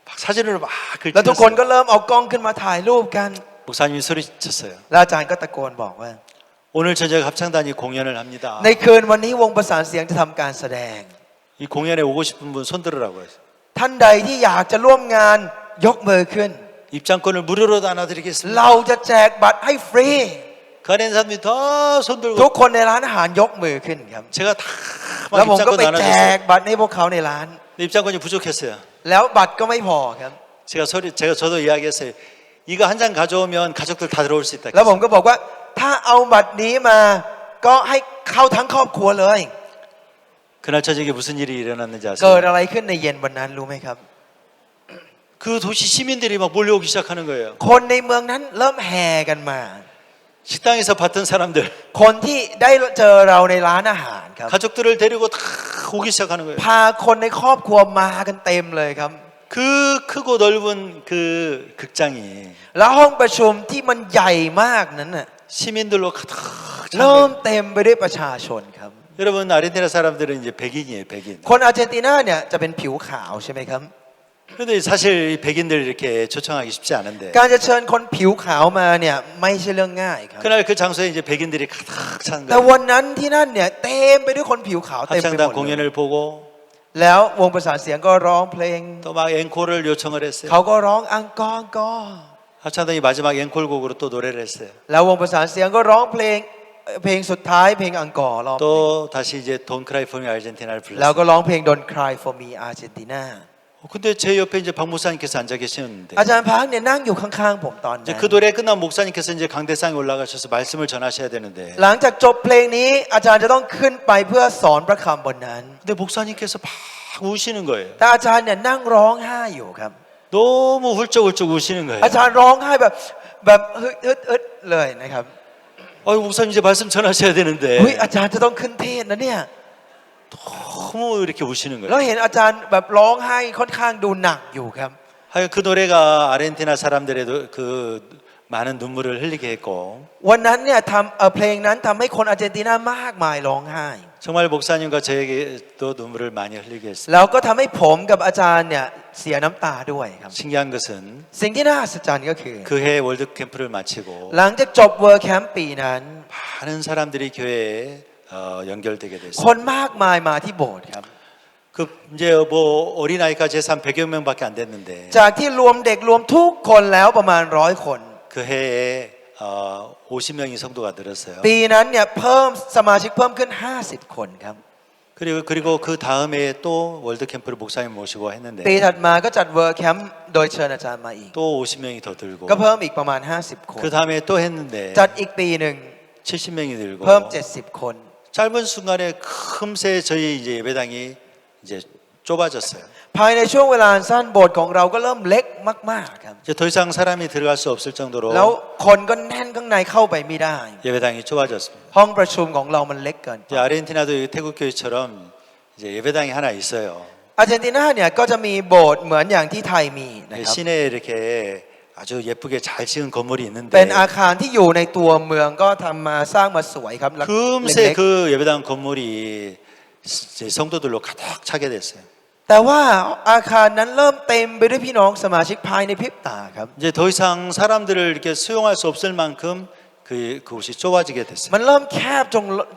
막 사진을 막 แล้วทุกคน 긁혔어요. ก็เริ่มเอากล้องขึ้นมาถ่ายรูปกัน 목사님이 소리쳤어요. แล้วอาจารย์ก็ตะโกนบอกว่า 오늘 저녁 합창단이 공연을 합니다. ในคืนวันนี้วงประสานเสียงจะทำการแสดง 이 공연에 오고 싶은 분 손 들으라고 했어요. ท่านใดที่อยากจะร่วมงานยกมือขึ้น 입장권을 무료로 나눠드리겠습니다. เราจะแจกบัตรให้ฟรี 그 안에 있는 사람들이 다 손 ทุก 들고 คนในร้านอาหารยกมือขึ้นครับ 제가 다 แล้ว 막 ผมก็ 입장권 ไปแจก 나눠줬어요. บัตรให้พวกเขาในร้าน 근데 입장권이 부족했어요. แล้วบัตรก็ไม่พอครับ 저도 이야기했어요. 이거 한 장 가져오면 가족들 다 들어올 수 있다. แล้วผมก็บอกว่าถ้าเอาบัตรนี้มาก็ให้เข้าทั้งครอบครัวเลย 그날 저녁에 무슨 일이 일어났는지 เกิด 아세요? อะไรขึ้นในเย็นวันนั้นรู้ไหมครับ 그 도시 시민들이 막 몰려오기 시작하는 거예요. คนในเมืองนั้นเริ่มแห่กันมา 식당에서 봤던 사람들 คนที่ได้เจอเราในร้านอาหารครับ 가족들을 데리고 다 오기 시작하는 거예요. พาคนในครอบครัวมากันเต็มเลยครับ 그 크고 넓은 그 극장이 แล้วห้องประชุมที่มันใหญ่มากนั้นน่ะ 시민들로 가득 찬 เริ่ม 거예요. เต็มไปด้วยประชาชนครับ 여러분 아르헨티나 사람들은 이제 백인이에요, 백인. คนอาร์เจนตินาเนี่ยจะเป็นผิวขาวใช่ไหมครับ 그런데 사실 이 백인들 이렇게 초청하기 쉽지 않은데 การจะเชิญคนผิวขาวมาเนี่ยไม่ใช่เรื่องง่ายครับ 그날 그 장소에 이제 백인들이 가득 찬 แต่ 거예요. วันนั้นที่นั่นเนี่ยเต็มไปด้วยคนผิวขาวเต็มไปหม 합창단 ดเลย 공연을 보고 แล้ววงประสานเสียงก็ร้องเพลง 또 막 앵콜을 요청을 했어요. เขาก็ร้องอังกอร์อังกอร์ 합창단이 마지막 앵콜곡으로 또 노래를 했어요. แล้ววงประสานเสียงก็ร้องเพลงสุดท้ายเพลงอังกอร์รอบ 또 다시 이제 Don't Cry For Me Argentina를 แล้ว 불렀어요. ก็ร้องเพลง Don't Cry for Me Argentina 근데 제 옆에 이제 박 목사님께서 앉아 계시는데 อาจารย์พักเนี่ยนั่งอยู่ข้างๆผมตอนนั้ 이제 น 그 노래 끝난 목사님께서 이제 강대상에 올라가셔서 말씀을 전하셔야 되는데 หลังจากจบเพลงนี้อาจารย์จะต้องขึ้นไปเพื่อสอนพระคำบนนั้น 근데 목사님께서 막 우시는 거예요. แต่อาจารย์เนี่ยนั่งร้องไห้อยู่ครับ 너무 훌쩍훌쩍 우시는 거예요. อาจารย์ร้องไห้แบบฮึดเลยนะครับ 목사님 이제 말씀 전하셔야 เฮ้ย 되는데 อาจารย์จะต้องขึ้นเทศน์นะเนี่ย 너무 이렇게 우시는 แล้ว 거예요. เห็นอาจารย์แบบร้องไห้ค่อนข้างดูหนักอยู่ครับ 하여 그 노래가 아르헨티나 사람들의 그 많은 눈물을 흘리게 했고 วันนั้นเนี่ยเพลงนั้นทำให้คนอาร์เจนตินามากมายร้องไห้ 정말 목사님과 저에게도 눈물을 많이 흘리게 했습니다. แล้วก็ทำให้ผมกับอาจารย์เนี่ยเสียน้ำตาด้วยครับ 신기한 것은 สิ่งที่น่าอัศจรรย์ก็คือ 그 해 월드 캠프를 마치고 หลังจากจบเวิร์แคมป์ปีนั้น 많은 사람들이 교회에 연결되게 ค 됐어요. นมากมายมาที่โบสถ์ครับ 그 이제 뭐 어린아이까지 해서 한 100여 명밖에 안 됐는데 จากที่รวมเด็กรวมทุกคนแล้วประมาณ100 คน 그 해에 50명이 성도가 늘었어요. ปีนั้นเนี่ยเพิ่มสมาชิกเพิ่มขึ้น50 คนครับ 그리고 그 다음에 또 월드 캠프를 목사님 모시고 했는데 ปีถัดมาก็จัดเวิร์แคมป์โดยเชิญอาจารย์มาอีก 또 50명이 더 들고 ก็เพิ่มอีกประมาณ50 คน 그 다음에 또 했는데 จัดอีกปีหนึ่ง 70명이 늘고 เพิ่ม70 คน 짧은 순간에 금세 저희 이제 예배당이 이제 좁아졌어요. ภายในช่วงเวลาสั้นโบสถ์ของเราก็เริ่มเล็กมากๆครับ 이제 더 이상 사람이 들어갈 수 없을 정도로 แล้วคนก็แน่นข้างในเข้าไปไม่ได้ 예배당이 좁아졌습니다. ห้องประชุมของเรามันเล็กเกินไป 이제 아르헨티나도 태국 교회처럼 이제 예배당이 하나 있어요. อาร์เจนตินาเนี่ยก็จะมีโบสถ์เหมือนอย่างที่ไทยมีนะครับ 시내에 이렇게 아주 예쁘게 잘 지은 건물이 เป็น 있는데 อาคารที่อยู่ในตัวเมืองก็ทำมาสร้างมาสวยครับแล้ว 금세 เล็ก 그 예배당 건물이 이제 성도들로 가득 차게 됐어요. ๆแต่ว่าอาคารนั้นเริ่มเต็มไปด้วยพี่น้องสมาชิกภายในพริบตาครับ 이제 더 이상 사람들을 이렇게 수용할 수 없을 만큼 그곳이 좁아지게 됐어요. มันเริ่มแคบ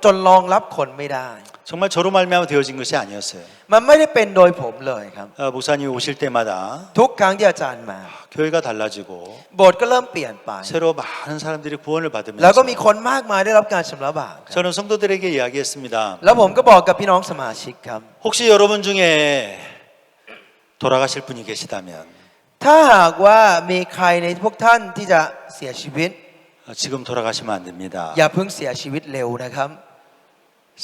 จนรองรับคนไม่ได้ 정말 저로 말미암아 되어진 것이 아니었어요. มันไม่ได้เป็นโดยผมเลยครับ 목사님이 오실 때마다 ทุกครั้งที่อาจารย์มา 교회가 달라지고 โบสถ์ก็เริ่มเปลี่ยนไป 새로 많은 사람들이 구원을 แล้วก็มี 받으면서 คนมากมายได้รับการชำระบาปครับ 저는 성도들에게 이야기했습니다. แล้วผมก็บอกกับพี่น้องสมาชิกครับ 혹시 여러분 중에 돌아가실 분이 계시다면 ถ้าหากว่ามีใครในพวกท่านที่จะเสียชีวิต 지금 돌아가시면 안 됩니다. อย่าเพิ่งเสียชีวิตเร็วนะครับ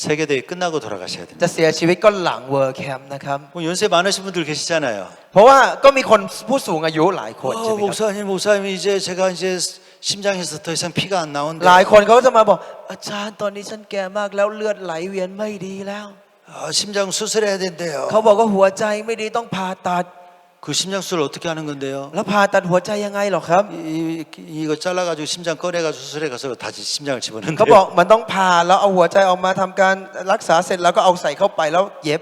세계대회 끝나고 돌아가셔야 จะ 됩니다. เสียชีวิตก็หลังเวิร์แคมป์นะครับ 뭐 연세 많으신 분들 계시잖아요. เพราะว่าก็มีคนผู้สูงอายุหลายคนใช่ไหมครับ 목사님 이제 제가 이제 심장에서 더 이상 피가 안 หลาย 나온대. คนเขาก็จะมาบอกอาจารย์ตอนนี้ฉันแก่มากแล้วเลือดไหลเวียนไม่ดีแล้ว 심장 수술해야 된대요. เขาบอกว่าหัวใจไม่ดีต้องผ่าตัด 그 심장 수술 어떻게 하는 건데요? แล้วผ่าตัดหัวใจยังไงหรอครับ 이거 잘라가지고 심장 꺼내가지고 수술해 가서 다시 심장을 เขา 집어넣는데요. บอกมันต้องผ่าแล้วเอาหัวใจออกมาทำการรักษาเสร็จแล้วก็เอาใส่เข้าไปแล้วเย็บ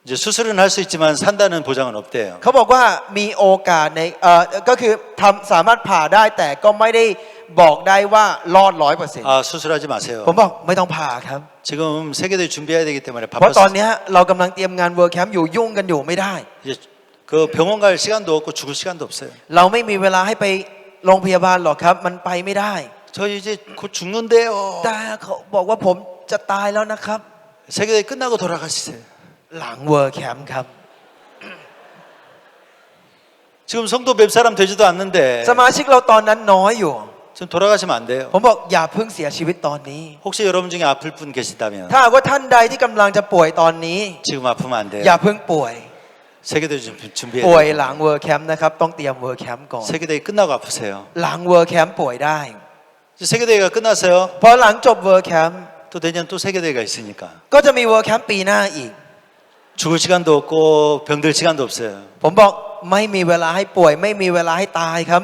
이제 수술은 할 수 있지만 산다는 보장은 없대요. เขาบอกว่ามีโอกาสในก็คือสามารถผ่าได้แต่ก็ไม่ได้บอกได้ว่ารอด100% 수술하지 마세요. ผมบอกไม่ต้องผ่าครับ 지금 세계대회 준비해야 되기 때문에 เพราะตอน 바빠서 นี้เรากำลังเตรียมงานเวิร์แคมป์อยู่ยุ่งกันอยู่ไม่ได้ 이제 그 병원 갈 시간도 없고 죽을 시간도 없어요. เราไม่มีเวลาให้ไปโรงพยาบาลหรอกครับ มันไปไม่ได้ 저 이제 곧 죽는데요. แต่เขาบอกว่าผมจะตายแล้วนะครับ 세계대회 끝나고 돌아가시세요. หลังเวิร์แคมป์ครับ 지금 성도 몇 사람 되지도 않는데 สมาชิกเราตอนนั้นน้อยอยู่ 지금 돌아가시면 안 돼요. ผมบอกอย่าเพิ่งเสียชีวิตตอนนี้ 혹시 여러분 중에 아플 분 계시다면 ถ้าหากว่าท่านใดที่กำลังจะป่วยตอนนี้ 지금 아프면 안 อย่า 돼요. เพิ่งป่วย 세계대회 좀 준비해야 ป่วย 돼요. หลังเวิร์แคมป์นะครับต้องเตรียมเวิร์แคมป์ก่อน 세계대회 끝나고 아프세요. หลังเวิร์แคมป์ป่วยได้ 이제 세계대회가 끝났어요. พอหลังจบเวิร์แคมป์ 또 내년 또 세계대회가 있으니까 ก็จะมีเวิร์แคมป์ปีหน้าอีก 죽을 시간도 없고 병들 시간도 없어요. ผมบอกไม่มีเวลาให้ป่วย ไม่มีเวลาให้ตายครับ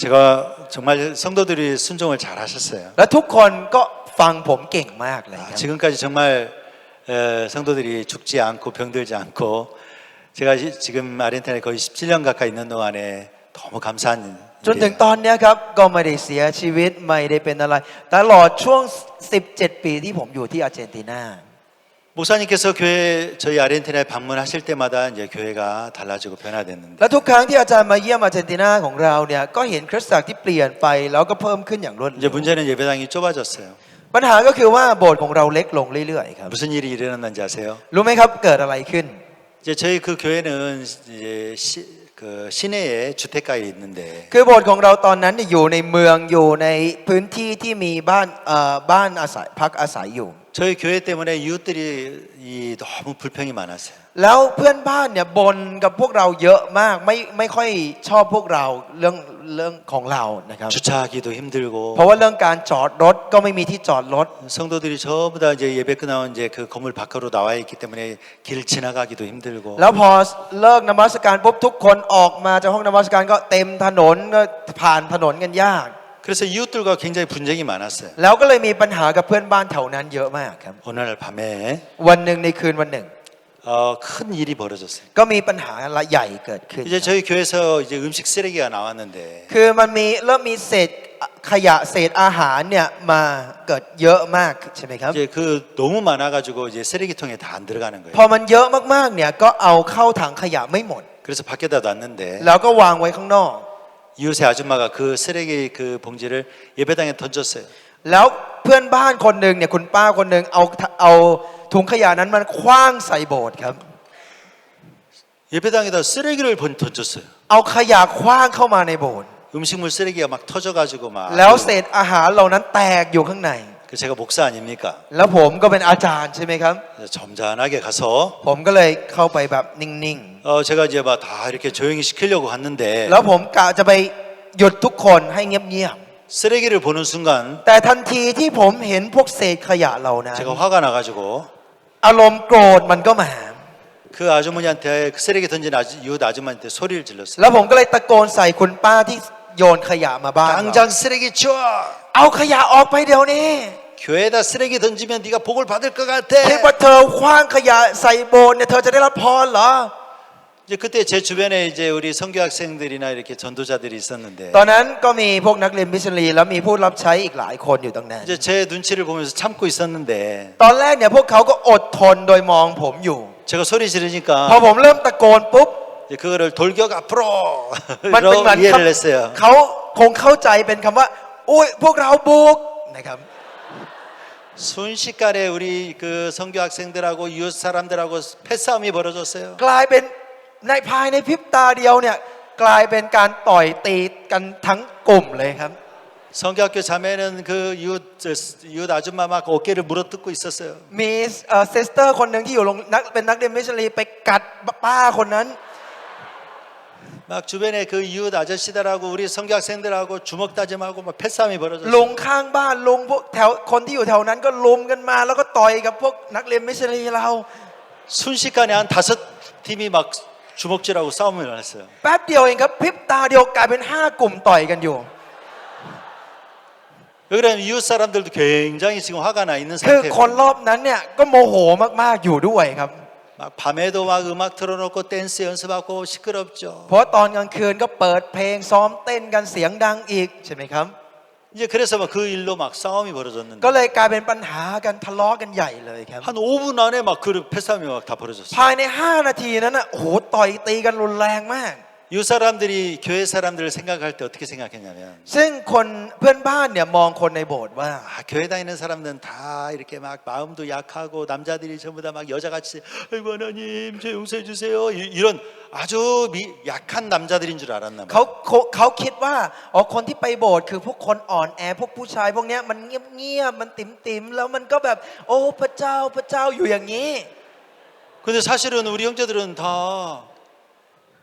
제가 정말 성도들이 순종을 잘 하셨어요. และทุกคนก็ฟังผมเก่งมากเลยครับ 지금까지 정말 성도들이 죽지 않고 병들지 않고 제가 지금 아르헨티나에 거의 17년 가까이 있는 동안에 너무 감사한 จนถึง 일이에요. ตอนเนี้ยครับก็ไม่ได้เสียชีวิตไม่ได้เป็นอะไรตลอดช่วง17 ปีที่ผมอยู่ที่อาร์เจนตินา 목사님께서 교회 저희 아르헨티나에 방문하실 때마다 이제 교회가 달라지고 변화됐는데 และทุกครั้งที่อาจารย์มาเยี่ยมอาร์เจนตินาของเราเนี่ยก็เห็นคริสตจักรที่เปลี่ยนไปแล้วก็เพิ่มขึ้นอย่างรวด 이제 เร็ว 문제는 예배당이 좁아졌어요. ปัญหาก็คือว่าโบสถ์ของเราเล็กลงเรื่อยๆครับ 무슨 일이 일어났는지 아세요? รู้ไหมครับเกิดอะไรขึ้น 이제 저희 그 교회는 이제 그 시내에 주택가에 있는데 คือโบสถ์ของเราตอนนั้นเนี่ยอยู่ในเมืองอยู่ในพื้นที่ที่มีบ้านอาศัยพักอาศัยอยู่ 저희 교회 때문에 이웃들이 너무 불평이 많았어요. แล้วเพื่อนบ้านเนี่ยบ่นกับพวกเราเยอะมากไม่ค่อยชอบพวกเราเรื่องของเรานะครับ 주차하기도 힘들고 เพราะว่าเรื่องการจอดรถก็ไม่มีที่จอดรถ 성도들이 전부 다 이제 예배 끝나고 이제 그 건물 밖으로 나와 있기 때문에 길 지나가기도 힘들고 แล้วพอเลิกนมัสการปุ๊บทุกคนออกมาจากห้องนมัสการก็เต็มถนนก็ผ่านถนนกันยาก 그래서 이웃들과 굉장히 분쟁이 많았어요. แล้วก็เลยมีปัญหากับเพื่อนบ้านแถวนั้นเยอะมากครับ 어느 날 밤에 วันหนึ่งในคืนวันหนึ่ง 큰 일이 벌어졌어요. ก็มีปัญหาใหญ่เกิดขึ้น 이제 저희 교회에서 이제 음식 쓰레기가 나왔는데 คือมันเริ่มมีเศษขยะเศษอาหารเนี่ยมาเกิดเยอะมากใช่ไหมครับ 이제 그 너무 많아가지고 이제 쓰레기통에 다 안 들어가는 พอ 거예요. มันเยอะมากๆเนี่ยก็เอาเข้าถังขยะไม่หมด 그래서 밖에다 놨는데 แล้วก็วางไว้ข้างนอก 이웃의 아줌마가 그 쓰레기 그 봉지를 예배당에 던졌어요. แล้วเพื่อนบ้านคนหนึ่งเนี่ยคุณป้าคนหนึ่งเอาถุงขยะนั้นมันคว้างใส่โบสถ์ครับ 예배당에다 쓰레기를 던졌어요. เอาขยะคว้างเข้ามาในโบสถ์ 음식물 쓰레기가 막 터져가지고 막. แล้วเศษอาหารเหล่านั้นแตกอยู่ข้างใน 그 제가 목사 아닙니까? แล้วผมก็เป็นอาจารย์ใช่ไหมครับ 그래서 점잖하게 가서 ผมก็เลยเข้าไปแบบนิ่ง 제가 이제 막 다 이렇게 조용히 시키려고 ๆ 갔는데 แล้วผมกะจะไปหยุดทุกคนให้เงียบ 쓰레기를 보는 순간 ๆแต่ทันทีที่ผมเห็นพวกเศษขยะเหล่านั้น 제가 화가 나가지고 อารมณ์โกรธมันก็มา 그 아주머니한테 그 쓰레기 던진 이웃 아줌마한테 소리를 질렀어요. แล้วผมก็เลยตะโกนใส่คุณป้าที่โยนขยะมาบ้าน 당장 쓰레기 치워! เอาขยะออกไปเดี๋ยวนี้ 교회에다 쓰레기 던지면 네가 복을 받을 것 같아. คิดว่าเธอคว้างขยะใส่โบสถ์เนี่ยเธอจะได้รับพรเหรอ 이제 그때 제 주변에 이제 우리 선교 학생들이나 이렇게 전도자들이 있었는데 ตอนนั้นก็มีพวกนักเรียนมิชชันนารีแล้วมีผู้รับใช้อีกหลายคนอยู่ตรงนั้น 이제 제 눈치를 보면서 참고 있었는데 ตอนแรกเนี่ยพวกเขาก็อดทนโดยมองผมอยู่ 제가 소리 พอ 지르니까 ผมเริ่มตะโกนปุ๊บ 이제 그거를 돌격 앞으로 มันเป็นเหมือน 이해를 했어요. เขาคงเข้าใจเป็นคำว่าอุ้ยพวกเราบุกนะครับ 순식간에 우리 그 선교 학생들하고 이웃 사람들하고 패싸움이 벌어졌어요. กลายเป็นในภายในพริบตาเดียวเนี่ยกลายเป็นการต่อยตีกันทั้งกลุ่มเลยครับ 성교학교 자매는 그 이웃 아줌마 막 어깨를 물어뜯고 있었어요. มีเซสเตอร์คนหนึ่งที่อยู่เป็นนักเรียนมิชชันนารีไปกัดป้าคนนั้น 막 주변에 그 이웃 아저씨들하고 우리 성교 학생들하고 주먹 다짐하고 막 패싸움이 ลุง 벌어졌어요. ข้างบ้านลุงพวกแถวคนที่อยู่แถวนั้นก็ลุมกันมา แล้วก็ต่อยกับพวกนักเรียนมิชชันนารีเรา 순식간에 한 5팀이 막 주먹질하고 싸움을 했어요. แป๊บเดียวเองครับพริบตาเดียวกลายเป็น5 กลุ่มต่อยกันอยู่ 왜 그러면 이웃 사람들도 굉장히 지금 화가 나 있는 คือคน 상태예요. รอบนั้นเนี่ยก็โมโหมากๆอยู่ด้วยครับ 막 밤에도 막 음악 틀어놓고 댄스 연습하고 시끄럽죠. เพราะตอนกลางคืนก็เปิดเพลงซ้อมเต้นกันเสียงดังอีกใช่ไหมครับ 이제 그래서 막 그 일로 막 싸움이 벌어졌는데 ก็เลยกลายเป็นปัญหากันทะเลาะกันใหญ่เลยครับ 한 5분 안에 막 그 패싸움이 막 다 벌어졌어요. ภายใน5 นาทีนั้นน่ะโอ้โหต่อยตีกันรุนแรงมาก 이 사람들이 교회 사람들을 생각할 때 어떻게 생각했냐면 ซึ่งคนเพื่อนบ้านเนี่ยมองคนในโบสถ์ว่า 교회 다니는 사람들은 다 이렇게 막 마음도 약하고 남자들이 전부 다 막 여자같이 아이고 하나님 저 용서해 주세요 이런 아주 약한 남자들인 줄 알았나 เขาคิดว่าอ๋อคนที่ไปโบสถ์คือพวกคนอ่อนแอพวกผู้ชายพวกเนี้ยมันเงียบๆมันติ๋มๆแล้วมันก็แบบโอ้พระเจ้าพระเจ้าอยู่อย่างนี้ 근데 사실은 우리 형제들은 다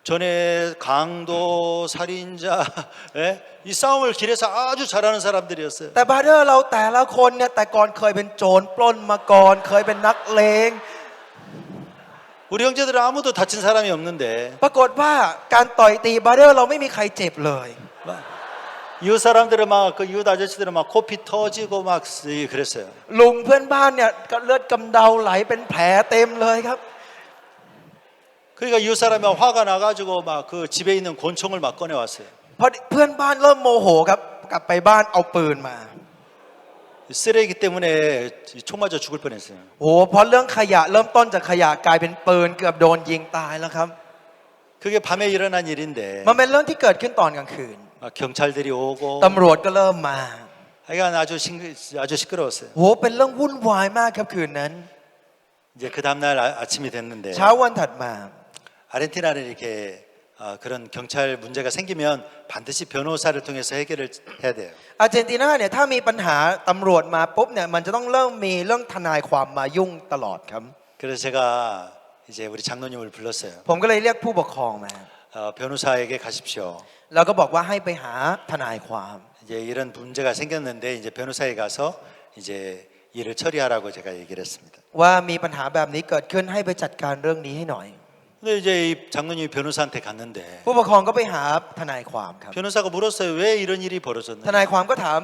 전에 강도 살인자 이 싸움을 길에서 아주 잘하는 사람들이었어요. แต่บราเดอร์เราแต่ละคนเนี่ยแต่ก่อนเคยเป็นโจรปล้นมาก่อนเคยเป็นนักเลง 우리 형제들은 아무도 다친 사람이 없는데 ปรากฏว่าการต่อยตีบราเดอร์เราไม่มีใครเจ็บเลย 이웃 사람들은 막 그 이웃 아저씨들은 막 코피 터지고 막 그랬어요. ลุงเพื่อนบ้านเนี่ยก็เลือดกำเดาไหลเป็นแผลเต็มเลยครับ 그러니까 이웃 사람이 화가 나가지고 막 그 집에 있는 권총을 막 꺼내왔어요. พอเพื่อนบ้านเริ่มโมโหครับกลับไปบ้านเอาปืนมา 쓰레기 때문에 총 맞아 죽을 뻔했어요. โอ้เพราะเรื่องขยะเริ่มต้นจากขยะกลายเป็นปืนเกือบโดนยิงตายแล้วครับ 그게 밤에 일어난 일인데 มันเป็นเรื่องที่เกิดขึ้นตอนกลางคืน 경찰들이 오고 ตำรวจก็เริ่มมา 하여간 아주 시끄러웠어요. โหเป็นเรื่องวุ่นวายมากครับคืนนั้น 이제 그 다음날 아침이 됐는데 เช้าวันถัดมา 아르헨티나는 이렇게 그런 경찰 문제가 생기면 반드시 변호사를 통해서 해결을 해야 돼요. อาร์เจนตินาเนี่ยถ้ามีปัญหาตำรวจมาปุ๊บเนี่ยมันจะต้องเริ่มมีเรื่องทนายความมายุ่งตลอดครับ 그래서 제가 이제 우리 장로님을 불렀어요. ผมก็เลยเรียกผู้ปกครองมา 변호사에게 가십시오. แล้วก็บอกว่าให้ไปหาทนายความ 이제 이런 문제가 생겼는데 이제 변호사에 가서 이제 일을 처리하라고 제가 얘기를 했습니다. ว่ามีปัญหาแบบนี้เกิดขึ้นให้ไปจัดการเรื่องนี้ให้หน่อย 근데 이제 이 장로님이 변호사한테 갔는데 ผู้ปกครองก็ไปหาทนายความครับ 변호사가 물었어요. 왜 이런 일이 ท 벌어졌는지. นายความก็ถาม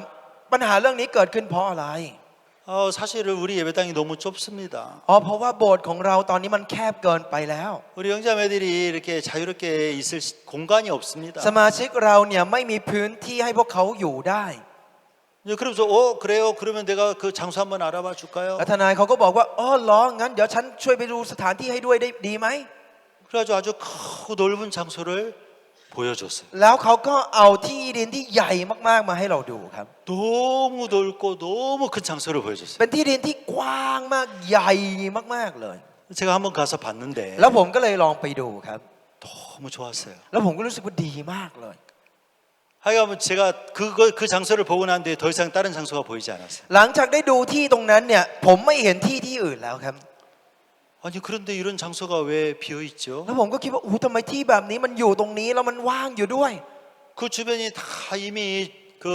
ปัญหาเรื่องนี้เกิดขึ้นเพราะอะไร 사실은 우리 예배당이 너무 좁습니다. อ๋อเพราะว่าโบสถ์ของเราตอนนี้มันแคบเกินไปแล้ว 우리 형제자매들이 이렇게 자유롭게 있을 공간이 없습니다. สมาชิกเราเนี่ยไม่มีพื้นที่ให้พวกเขาอยู่ได้ 이제 그러면서 그래요? 그러면 내가 그 장소 한번 알아봐 줄까요? แล้วทนายเขาก็บอกว่าอ๋อเหรองั้นเดี๋ยวฉันช่วยไปดูสถานที่ให้ด้วยได้ดีไหม 그래가지고 아주 크고 넓은 장소를 보여줬어요. แล้วเขาก็เอาที่ดินที่ใหญ่มากๆมาให้เราดูครับ 너무 넓고 너무 큰 장소를 보여줬어요. เป็นที่ดินที่กว้างมากใหญ่มากๆเลย 제가 한번 가서 봤는데 แล้วผมก็เลยลองไปดูครับ 너무 좋았어요. แล้วผมก็รู้สึกว่าดีมากเลย 하여간 제가 그 장소를 보고 난 뒤에 더 이상 다른 장소가 보이지 않았어요. หลังจากได้ดูที่ตรงนั้นเนี่ยผมไม่เห็นที่ที่อื่นแล้วครับ 아니 그런데 이런 장소가 왜 비어 있죠? แล้วผมก็คิดว่าทำไมที่แบบนี้มันอยู่ตรงนี้แล้วมันว่างอยู่ด้วย 그 주변이 다 이미 그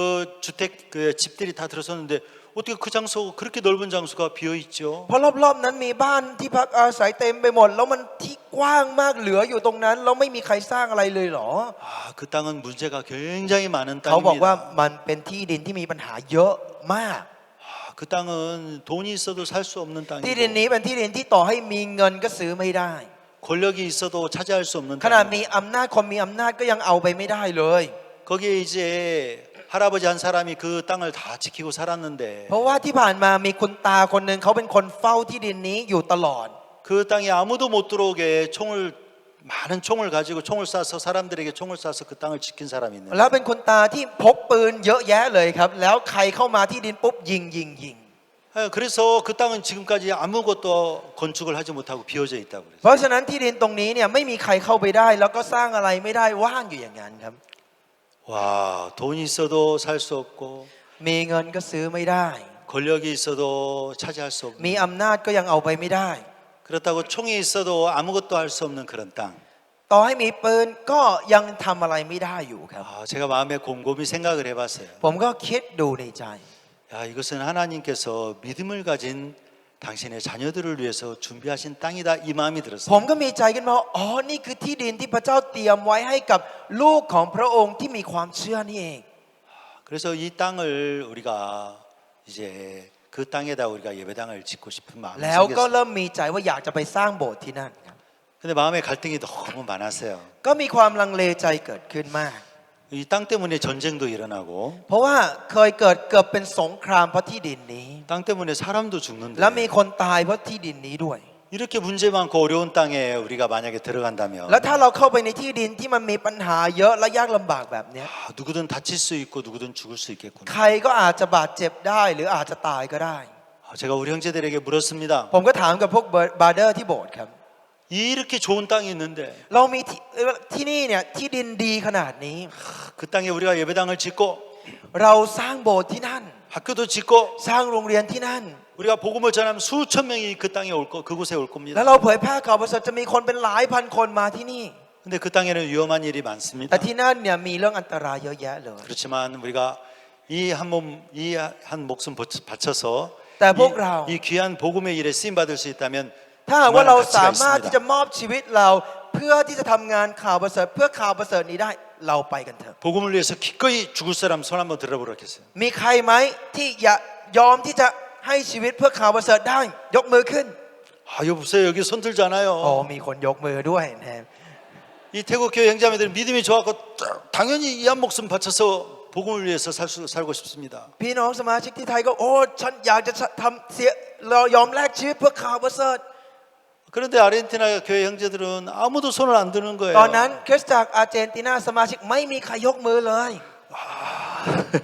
주택 그 집들이 다 들어섰는데 어떻게 그 장소 그렇게 넓은 장소가 비어 있죠? เพราะรอบๆนั้นมีบ้านที่พักอาศัยเต็มไปหมด แล้วมันที่กว้างมากเหลืออยู่ตรงนั้นแล้วไม่มีใครสร้างอะไรเลยเหรอ 그 땅은 문제가 굉장히 많은 เขาบอกว่า 땅입니다. มันเป็นที่ดินที่มีปัญหาเยอะมาก 그 땅은 돈이 있어도 살 수 없는 ที่ดิน 땅이고 นี้เป็นที่ดินที่ต่อให้มีเงินก็ซื้อไม่ได้ 권력이 있어도 차지할 수 없는 ขนาด 땅. มีอำนาจคนมีอำนาจก็ยังเอาไปไม่ได้เลย 거기에 이제 할아버지 한 사람이 그 땅을 다 지키고 살았는데 เพราะว่าที่ผ่านมามีคุณตาคนหนึ่งเขาเป็นคนเฝ้าที่ดินนี้อยู่ตลอด 그 땅에 아무도 못 들어오게 많은 총을 가지고 총을 쏴서 사람들에게 총을 쏴서 그 땅을 지킨 사람이 แล้ว 있는데 เป็นคุณตาที่พกปืนเยอะแยะเลยครับ แล้วใครเข้ามาที่ดินปุ๊บยิง 그래서 그 땅은 지금까지 아무것도 건축을 하지 못하고 비어져 있다고 เพ 그래요. ราะฉะนั้นที่ดินตรงนี้เนี่ยไม่มีใครเข้าไปได้ แล้วก็สร้างอะไรไม่ได้ว่างอยู่อย่างนั้นครับ 와, 돈이 있어도 살 수 없고 มีเงินก็ซื้อไม่ได้ 권력이 있어도 차지할 수 มี 없는 อำนาจก็ยังเอาไปไม่ได้ 그렇다고 총이 있어도 아무것도 할 수 없는 그런 땅. ต่อให้มีปืนก็ยังทำอะไรไม่ได้อยู่ครับ 제가 마음에 곰곰이 생각을 해봤어요. ผมก็คิดดูในใจ 야, 이것은 하나님께서 믿음을 가진 당신의 자녀들을 위해서 준비하신 땅이다 이 마음이 ผม 들었어요. ก็มีใจขึ้นมาว่าอ๋อนี่คือที่ดินที่พระเจ้าเตรียมไว้ให้กับลูกของพระองค์ที่มีความเชื่อนี่เอง 그래서 이 땅을 우리가 이제 그 땅에다 우리가 예배당을 짓고 싶은 마음이 แล้วก็ 생겼어요. เริ่มมีใจว่าอยากจะไปสร้างโบสถ์ที่นั่นครับ 근데 마음의 갈등이 너무 많았어요. ก็มีความลังเลใจเกิดขึ้นมาก 이 땅 때문에 전쟁도 일어나고 เพราะว่าเคยเกือบเป็นสงครามเพราะที่ดินนี้ 땅 때문에 사람도 죽는데 และมีคนตายเพราะที่ดินนี้ด้วย 이렇게 문제 많고 어려운 땅에 우리가 만약에 들어간다면 แล้วถ้าเราเข้าไปในที่ดินที่มันมีปัญหาเยอะและยากลำบากแบบเนี้ย 누구든 다칠 수 있고 누구든 죽을 수 있겠구나. ใครก็อาจจะบาดเจ็บได้หรืออาจจะตายก็ได้ 제가 우리 형제들에게 물었습니다. ผมก็ถามกับพวกบาร์เดอร์ที่โบสถ์ครับ 이렇게 좋은 땅이 있는데 เรามีที่นี่เนี่ยที่ดินดีขนาดนี้ 그 땅에 우리가 예배당을 짓고 เราสร้างโบสถ์ที่นั่น 학교도 짓고 สร้างโรงเรียนที่นั่น 우리가 복음을 전하면 수천 명이 그 땅에 그곳에 올 แล้ว 겁니다. เราเผยแพร่ข่าวประเสริฐจะมีคนเป็นหลายพันคนมาที่นี่ 근데 그 땅에는 위험한 일이 แต่ 많습니다. ที่นั่นเนี่ยมีเรื่องอันตรายเยอะแยะเลย 그렇지만 우리가 이 한 목숨 바쳐서แต่พวกเรา 이 귀한 복음의 일에 쓰임 받을 수 있다면 ถ้าหากว่าเรา 그만한 สา 가치가 มารถที่จะ 있습니다. มอบชีวิตเราเพื่อที่จะทำงานข่าวประเสริฐเพื่อข่าวประเสริฐนี้ได้เราไปกันเถอะ 복음을 위해서 기꺼이 죽을 사람 손 한번 들어보라겠어요. มีใครไหมที่ยอมที่จะให้ชีวิตเพื่อข่าวประเสริฐได้ยกมือขึ้น 여보세요 여기 손 โอ้ 들잖아요. มีคนยกมือด้วยนะ 이 태국 교회 형제자매들은 믿음이 좋았고 당연히 이 한 목숨 바쳐서 복음을 위해서 살고 싶습니다. พี่น้องสมาชิกที่ไทยก็โอ้ฉันอยากจะทำเสียเรายอมแลกชีวิตเพื่อข่าวประเสริฐ 그런데 아르헨티나 교회 형제들은 아무도 손을 안 드는 ตอน 거예요. นั้นคริสตจักรอาร์เจนตินาสมาชิกไม่มีใครยกมือเลย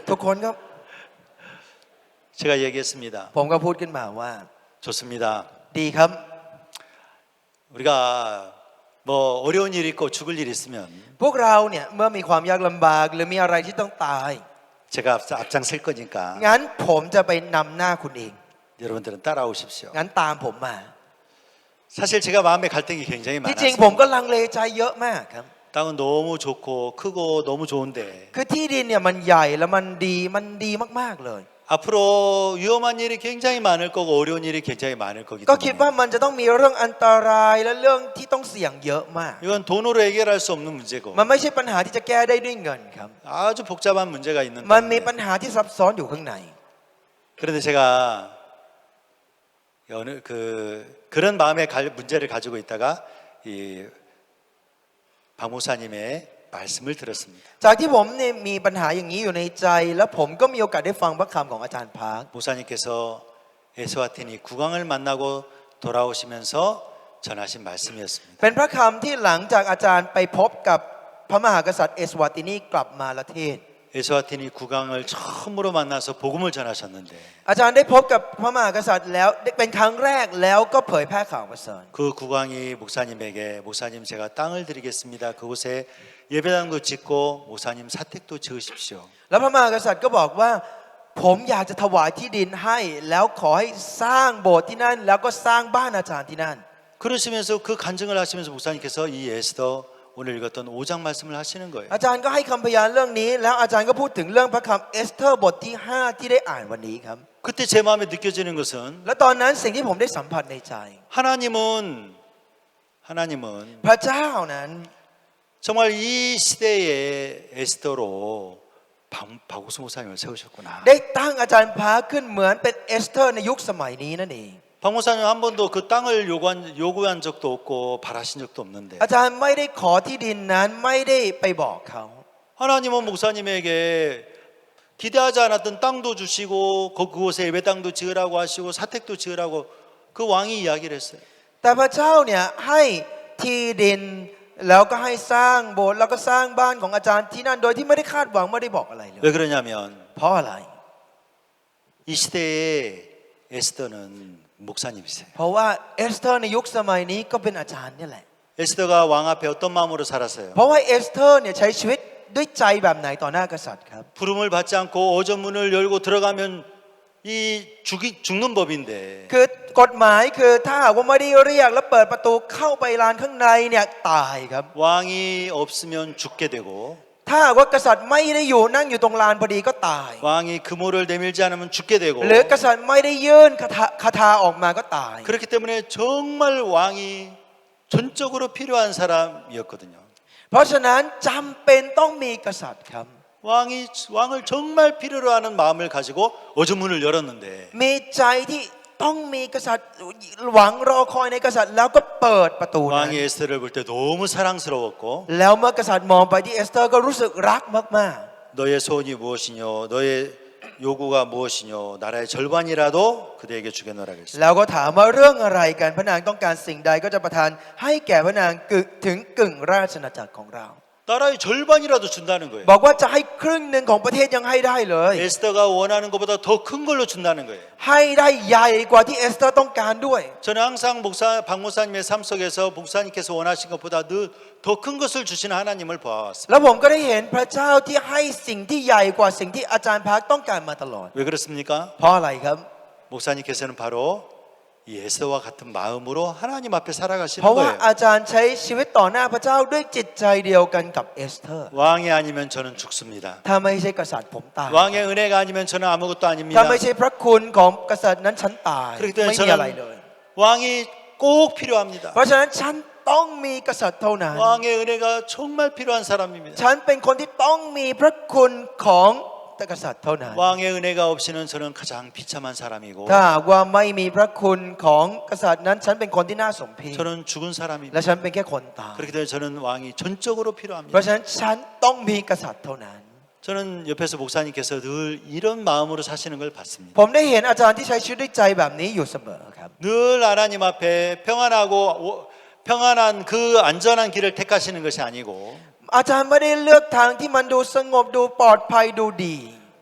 ทุกคนครับ 제가 얘기했습니다. ผมก็พูดขึ้นมาว่า 좋습니다. ดีครับ 우리가 뭐 어려운 일 있고 죽을 일 있으면 พวกเราเนี่ยเมื่อมีความยากลำบากหรือมีอะไรที่ต้องตาย 제가 앞장설 거니까 งั้นผมจะไปนำหน้าคุณเอง 여러분들은 따라오십시오. งั้นตามผมมา 사실 제가 마음의 갈등이 굉장히 ที่จริงผม 많았어요. ก็ลังเลใจเยอะมากครับ 땅은 너무 좋고 크고 너무 좋은데 คือที่ดินเนี่ยมันใหญ่แล้วมันดีมากๆเลย 앞으로 위험한 일이 굉장히 많을 거고 어려운 일이 굉장히 많을 거기 ก็คิดว่า 때문에 มันจะต้องมีเรื่องอันตรายและเรื่องที่ต้องเสี่ยงเยอะมาก 이건 돈으로 해결할 수 없는 문제고 มันไม่ใช่ปัญหาที่จะแก้ได้ด้วยเงินครับ 아주 복잡한 문제가 있는 มันมีปัญ 때문에 หาที่ซับซ้อนอยู่ข้างใน 그런데 제가 어느 그런 마음의 문제를 가지고 있다가 이 박 목사님의 말씀을 들었습니다. จากที่ผมเนี่ยมีปัญหาอย่างนี้อยู่ในใจ แล้วผมก็มีโอกาสได้ฟังพระคำของอาจารย์พาร์ค 목사님께서 에스와티니 국왕을 만나고 돌아오시면서 전하신 말씀이었습니다. เป็นพระคำที่หลังจากอาจารย์ไปพบกับพระมหากษัตริย์เอสวาตินีกลับมาละเทศ 에스와티니 국왕을 처음으로 만나서 복음을 전하셨는데 อาจารย์ได้พบกับพระมหากษัตริย์แล้วเป็นครั้งแรกแล้วก็เผยแพร่ข่าวประเสริฐ 그 국왕이 목사님에게 목사님 제가 땅을 드리겠습니다. 그곳에 예배당도 짓고 목사님 사택도 지으십시오. แล้วพระมหากษัตริย์ก็บอกว่าผมอยากจะถวายที่ดินให้แล้วขอให้สร้างโบสถ์ที่นั่นแล้วก็สร้างบ้านอาจารย์ที่นั่น 그러시면서 그 간증을 하시면서 목사님께서 이 에스더 오늘 읽었던 5장 말씀을 하시는 거예요. อาจารย์ก็ให้คำพยานเรื่องนี้ แล้วอาจารย์ก็พูดถึงเรื่องพระคำเอสเธอร์บทที่ 5 ที่ได้อ่านวันนี้ครับ 그때 제 마음에 느껴지는 것은 และตอนนั้นสิ่งที่ผมได้สัมผัสในใจ 하나님은 พระเจ้านั้น 정말 이 시대의 에스더로 박우수 목사님을 세우셨구나. ได้ตั้งอาจารย์พาร์คขึ้นเหมือนเป็นเอสเธอร์ในยุคสมัยนี้นั่นเอง 박 목사님 한 번도 그 땅을 요구한 적도 없고 바라신 적도 없는데 อาจารย์ไม่ได้ขอที่ดินนั้นไม่ได้ไปบอกเขา 하나님은 목사님에게 기대하지 않았던 땅도 주시고 그곳에 예배당도 지으라고 하시고 사택도 지으라고 그 왕이 이야기를 했어요. แต่พระเจ้าเนี่ยให้ที่ดินแล้วก็ให้สร้างโบสถ์แล้วก็สร้างบ้านของอาจารย์ที่นั่นโดยที่ไม่ได้คาดหวังไม่ได้บอกอะไรเลย 왜 그러냐면 เพราะอะไร 이 시대의 에스더는 목사님이세요. เพราะว่าเอสเธอร์ในยุคสมัยนี้ก็เป็นอาจารย์นี่แหละ 에스더가 왕 앞에 어떤 마음으로 살았어요? เพราะว่าเอสเธอร์เนี่ยใช้ชีวิตด้วยใจแบบไหนต่อหน้ากษัตริย์ครับ 부름을 받지 않고 어전문을 열고 들어가면 이 죽는 법인데 คือกฎหมายคือถ้าหากว่าไม่ได้เรียกแล้วเปิดประตูเข้าไปลานข้างในเนี่ยตายครับ 왕이 없으면 죽게 되고 ถ้าหากว่ากษัตริย์ไม่ได้อยู่นั่งอยู่ตรงลานพอดีก็ตาย 왕이 금호를 내밀지 않으면 죽게 되고 หรือกษัตริย์ไม่ได้ยื่นคาถาออกมาก็ตาย 그렇기 때문에 정말 왕이 전적으로 필요한 사람이었거든요. เพราะฉะนั้นจำเป็นต้องมีกษัตริย์ครับ 왕을 정말 필요로 하는 마음을 가지고 어전문을 열었는데 มีใจที่ต้องมีกษัตริย์หวังรอคอยในกษัตริย์แล้วก็เปิดประตูนั้น 왕이 에스더를 볼 때 너무 사랑스러웠고 แล้วเมื่อกษัตริย์มองไปที่เอสเธอร์ก็รู้สึกรักมาก 너의 소원이 무엇이뇨 너의 요구가 무엇이뇨 나라의 절반이라도 그대에게 주겠노라 ๆ 그랬어요. แล้วก็ถามว่าเรื่องอะไรกันพระนางต้องการสิ่งใดก็จะประทานให้แก่พระนางถึงกึ่งราชอาณาจักรของเรา 나라의 절반이라도 준다는 거예요. บอกว่าจะให้ครึ่งหนึ่งของประเทศยังให้ได้เลย 에스더가 원하는 것보다 더 큰 걸로 준다는 거예요. ให้ได้ใหญ่กว่าที่เอสเธอร์ต้องการด้วย 저는 항상 박 목사님의 삶 속에서 목사님께서 원하신 것보다 더 큰 것을 주시는 하나님을 보아왔습니다. แล้วผมก็ได้เห็นพระเจ้าที่ให้สิ่งที่ใหญ่กว่าสิ่งที่อาจารย์พาร์คต้องการมาตลอด 왜 그렇습니까? เพราะอะไรครับ 목사님께서는 바로 이 에스더와 같은 마음으로 하나님 앞에 살아가시는 เพราะว่า 거예요. อาจารย์ใช้ชีวิตต่อหน้าพระเจ้าด้วยจิตใจเดียวกันกับเอสเธอร์ 왕이 아니면 저는 죽습니다. ถ้าไม่ใช่กษัตริย์ผมตาย 왕의 은혜가 아니면 저는 아무것도 ถ้า 아닙니다. ไม่ใช่พระคุณของกษัตริย์นั้นฉันตาย 그렇기 때문에 ไม่มีอะไรเลย 저는 왕이 꼭 필요합니다. เพราะฉะนั้นฉันต้องมีกษัตริย์เท่านั้น 왕의 은혜가 정말 필요한 사람입니다. ฉันเป็นคนที่ต้องมีพระคุณของกษัตริย์เท่านั้น 왕의 은혜가 없이는 저는 가장 비참한 사람이고 ถ้าหากว่าไม่มีพระคุณของกษัตริย์นั้นฉันเป็นคนที่น่าสมเพช 저는 죽은 และ 사람입니다. ฉันเป็นแค่คนตาย 그렇기 때문에 저는 왕이 전적으로 เพ 필요합니다. ราะฉะนั้นฉันต้องมีกษัตริย์เท่านั้น 저는 옆에서 목사님께서 늘 이런 마음으로 사시는 걸 봤습니다. ผมได้เห็นอาจารย์ที่ใช้ชีวิตด้วยใจแบบนี้อยู่เสมอครับ 늘 하나님 앞에 평안한 그 안전한 길을 택하시는 것이 아니고 อาจารย์ไม่ได้เลือกทางที่มันดูสงบดูปลอดภัยดูดี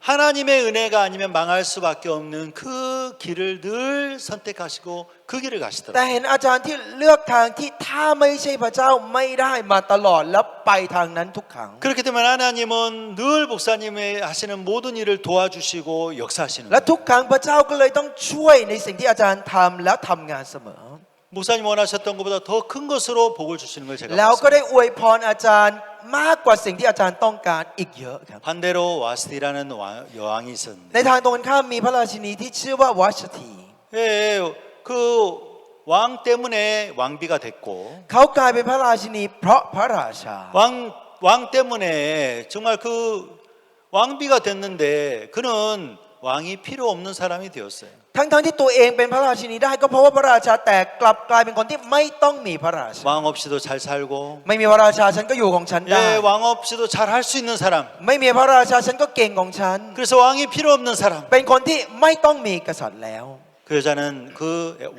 하나님의 은혜가 아니면 망할 수밖에 없는 그 길을 늘 선택하시고 그 길을 แต่ 가시더라고요. เห็นอาจารย์ที่เลือกทางที่ถ้าไม่ใช่พระเจ้าไม่ได้มาตลอดแล้วไปทางนั้นทุกครั้ง 그렇기 때문에 하나님은 늘 목사님의 하시는 모든 일을 도와주시고 역사하시는 และ 거예요. ทุกครั้งพระเจ้าก็เลยต้องช่วยในสิ่งที่อาจารย์ทำแล้วทำงานเสมอ 목사님 원하셨던 것보다 더 큰 것으로 복을 주시는 걸 제가 แล้วก็ 봤습니다. ได้อวยพรอาจารย์มากกว่าสิ่งที่อาจารย์ต้องการอีกเยอะครับ 반대로 와스디라는 여왕이 ใน 있었는데 ทางตรงกันข้ามมีพระราชินีที่ชื่อว่าวัชที 예, 그 왕 때문에 왕비가 됐고 เขากลายเป็นพระราชินีเพราะพระราชา 왕 때문에 정말 그 왕비가 됐는데 그는 왕이 필요 없는 사람이 되었어요. ทั้งที่ตัวเองเป็นพระราชินีได้ก็เพราะว่าพระราชาแต่กลับกลายเป็นคนที่ไม่ต้องมีพระราชา 왕 없이도 잘 살고 ไม่มีพระราชาฉันก็อยู่ของฉันได้ 예, 왕 없이도 잘 할 수 있는 사람. ไม่มีพระราชาฉันก็เก่งของฉัน 그래서 왕이 필요 없는 사람. เป็นคนที่ไม่ต้องมีกษัตริย์แล้ว 그 여자는 그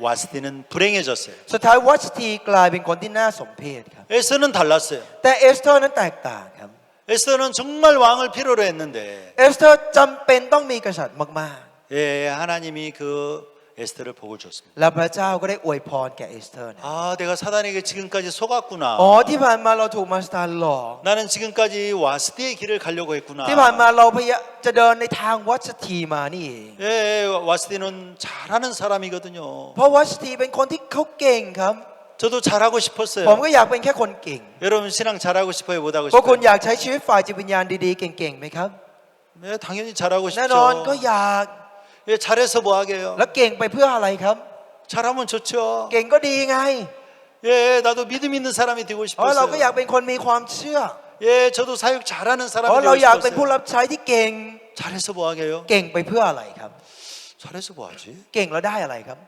와스디는 불행해졌어요. สุดท้ายวัชทีกลายเป็นคนที่น่าสมเพชครับ 에스더는 달랐어요. แต่เอสเธอร์นั้นแตกต่างครับ 에스더는 정말 왕을 필요로 했는데 เอสเธอร์จำเป็นต้องมีกษัตริย์มาก 예, 하나님이 그 에스더를 복을 줬습니다. ๆ แล้วพระเจ้าก็ได้อวยพรแก่เอสเธอร์นะ 아, 내가 사단에게 지금까지 속았구나. อ๋อที่ผ่านมาเราถูกมาสตาร์หลอก 나는 지금까지 와스디의 길을 가려고 했구나. ที่ผ่านมาเราพยายามจะเดินในทางวัชทีมานี่เอง 예, 와스디는 잘하는 사람이거든요. เพราะวัชทีเป็นคนที่เขาเก่งครับ 저도 잘하고 ผม 싶었어요. ก็อยากเป็นแค่คนเก่ง 여러분 신앙 잘하고 싶어요, 못하고 พวกคุณ 싶어요? อยากใช้ชีวิตฝ่ายจิตวิญญาณดีๆเก่งๆไหมครับ 네, 당연히 잘하고 แน่นอนก็ 싶죠. อยาก 예, 잘해서 뭐 하게요? แล้วเก่งไปเพื่ออะไรครับ 잘하면 좋죠. เก่งก็ดีไง 예, 나도 믿음 있는 사람이 되고 เพราะเราก็อยาก 싶었어요. เป็นคนมีความเชื่อ 예, 저도 사역 잘하는 เพ 사람이 ราะเรา 되고 อยากเป็นผู้ 싶었어요. รับใช้ที่เก่ง 잘해서 뭐 하게요? เก่งไปเพื่ออะไรครับ 잘해서 뭐 하지? เก่งแล้วได้อะไรครับ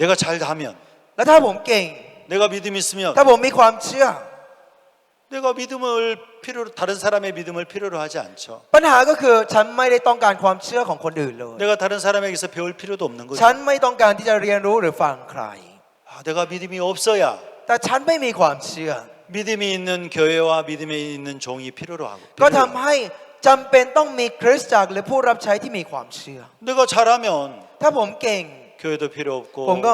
내가 잘하면, แล้วถ้าผมเก่ง 내가 믿음 있으면, ถ้าผมมีความเชื่อ 내가 믿음을 필요로 다른 사람의 믿음을 필요로 하지 않죠. ปัญหาก็คือฉันไม่ได้ต้องการความเชื่อของคนอื่นเลย 내가 다른 사람에게서 배울 필요도 없는 거죠. ฉันไม่ต้องการที่จะเรียนรู้หรือฟังใคร 아, 내가 믿음이 없어야 แต่ฉันไม่มีความเชื่อ 믿음이 있는 교회와 믿음이 있는 종이 필요로 하고. ก็ทำให้จำเป็นต้องมีคริสตจักรหรือผู้รับใช้ที่มีความเชื่อ 내가 잘하면 ถ้าผมเก่ง 교회도 필요 없고 뭔가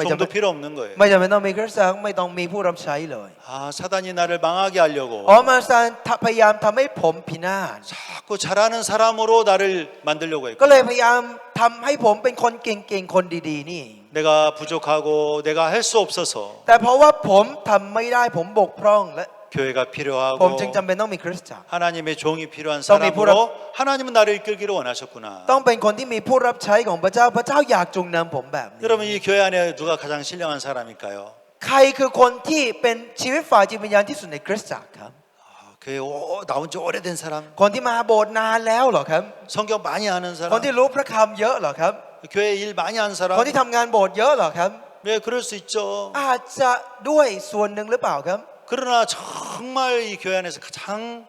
종도 필요 없는 거예요. ไม่จำเป็นต้องมีคริสตจักรไม่ต้องมีผู้รับใช้เลย 아, 사단이 나를 망하게 하려고 อ๋อมาซานพยายามทำให้ผมพินาศ 자꾸 잘하는 사람으로 나를 만들려고 ก็ 했고 เลยพยายามทำให้ผมเป็นคนเก่งๆคนดีๆนี่ 내가 부족하고 내가 할 수 없어서 แต่เพราะว่าผมทำไม่ได้ผมบกพร่องและ 교회가 ผม 필요하고 จึงจำเป็นต้องมีคริสตจักร 하나님의 종이 필요한 또 미 사람으로 하나님은 나를 이끌기를 원하셨구나. ต้องเป็นคนที่มีผู้รับใช้ของพระเจ้าพระเจ้าอยากจูงนำผมแบบนี้ 여러분 이 교회 안에 누가 가장 신령한 사람일까요? ใครคือคนที่เป็นชีวิตฝ่ายจิตวิญญาณที่สุดในคริสตจักรครับ 아, 교회 나온 지 오래된 사람, คนที่มาโบสถ์นานแล้วเหรอครับ 성경 많이 아는 คน 사람, ที่รู้พระคำเยอะเหรอครับ 교회 일 많이 한 คน 사람. ที่ทำงานโบสถ์เยอะเหรอครับ 네, 그럴 수 있죠. อาจจะด้วยส่วนหนึ่งหรือเปล่าครับ 그러나 정말 이 교회 안에서 가장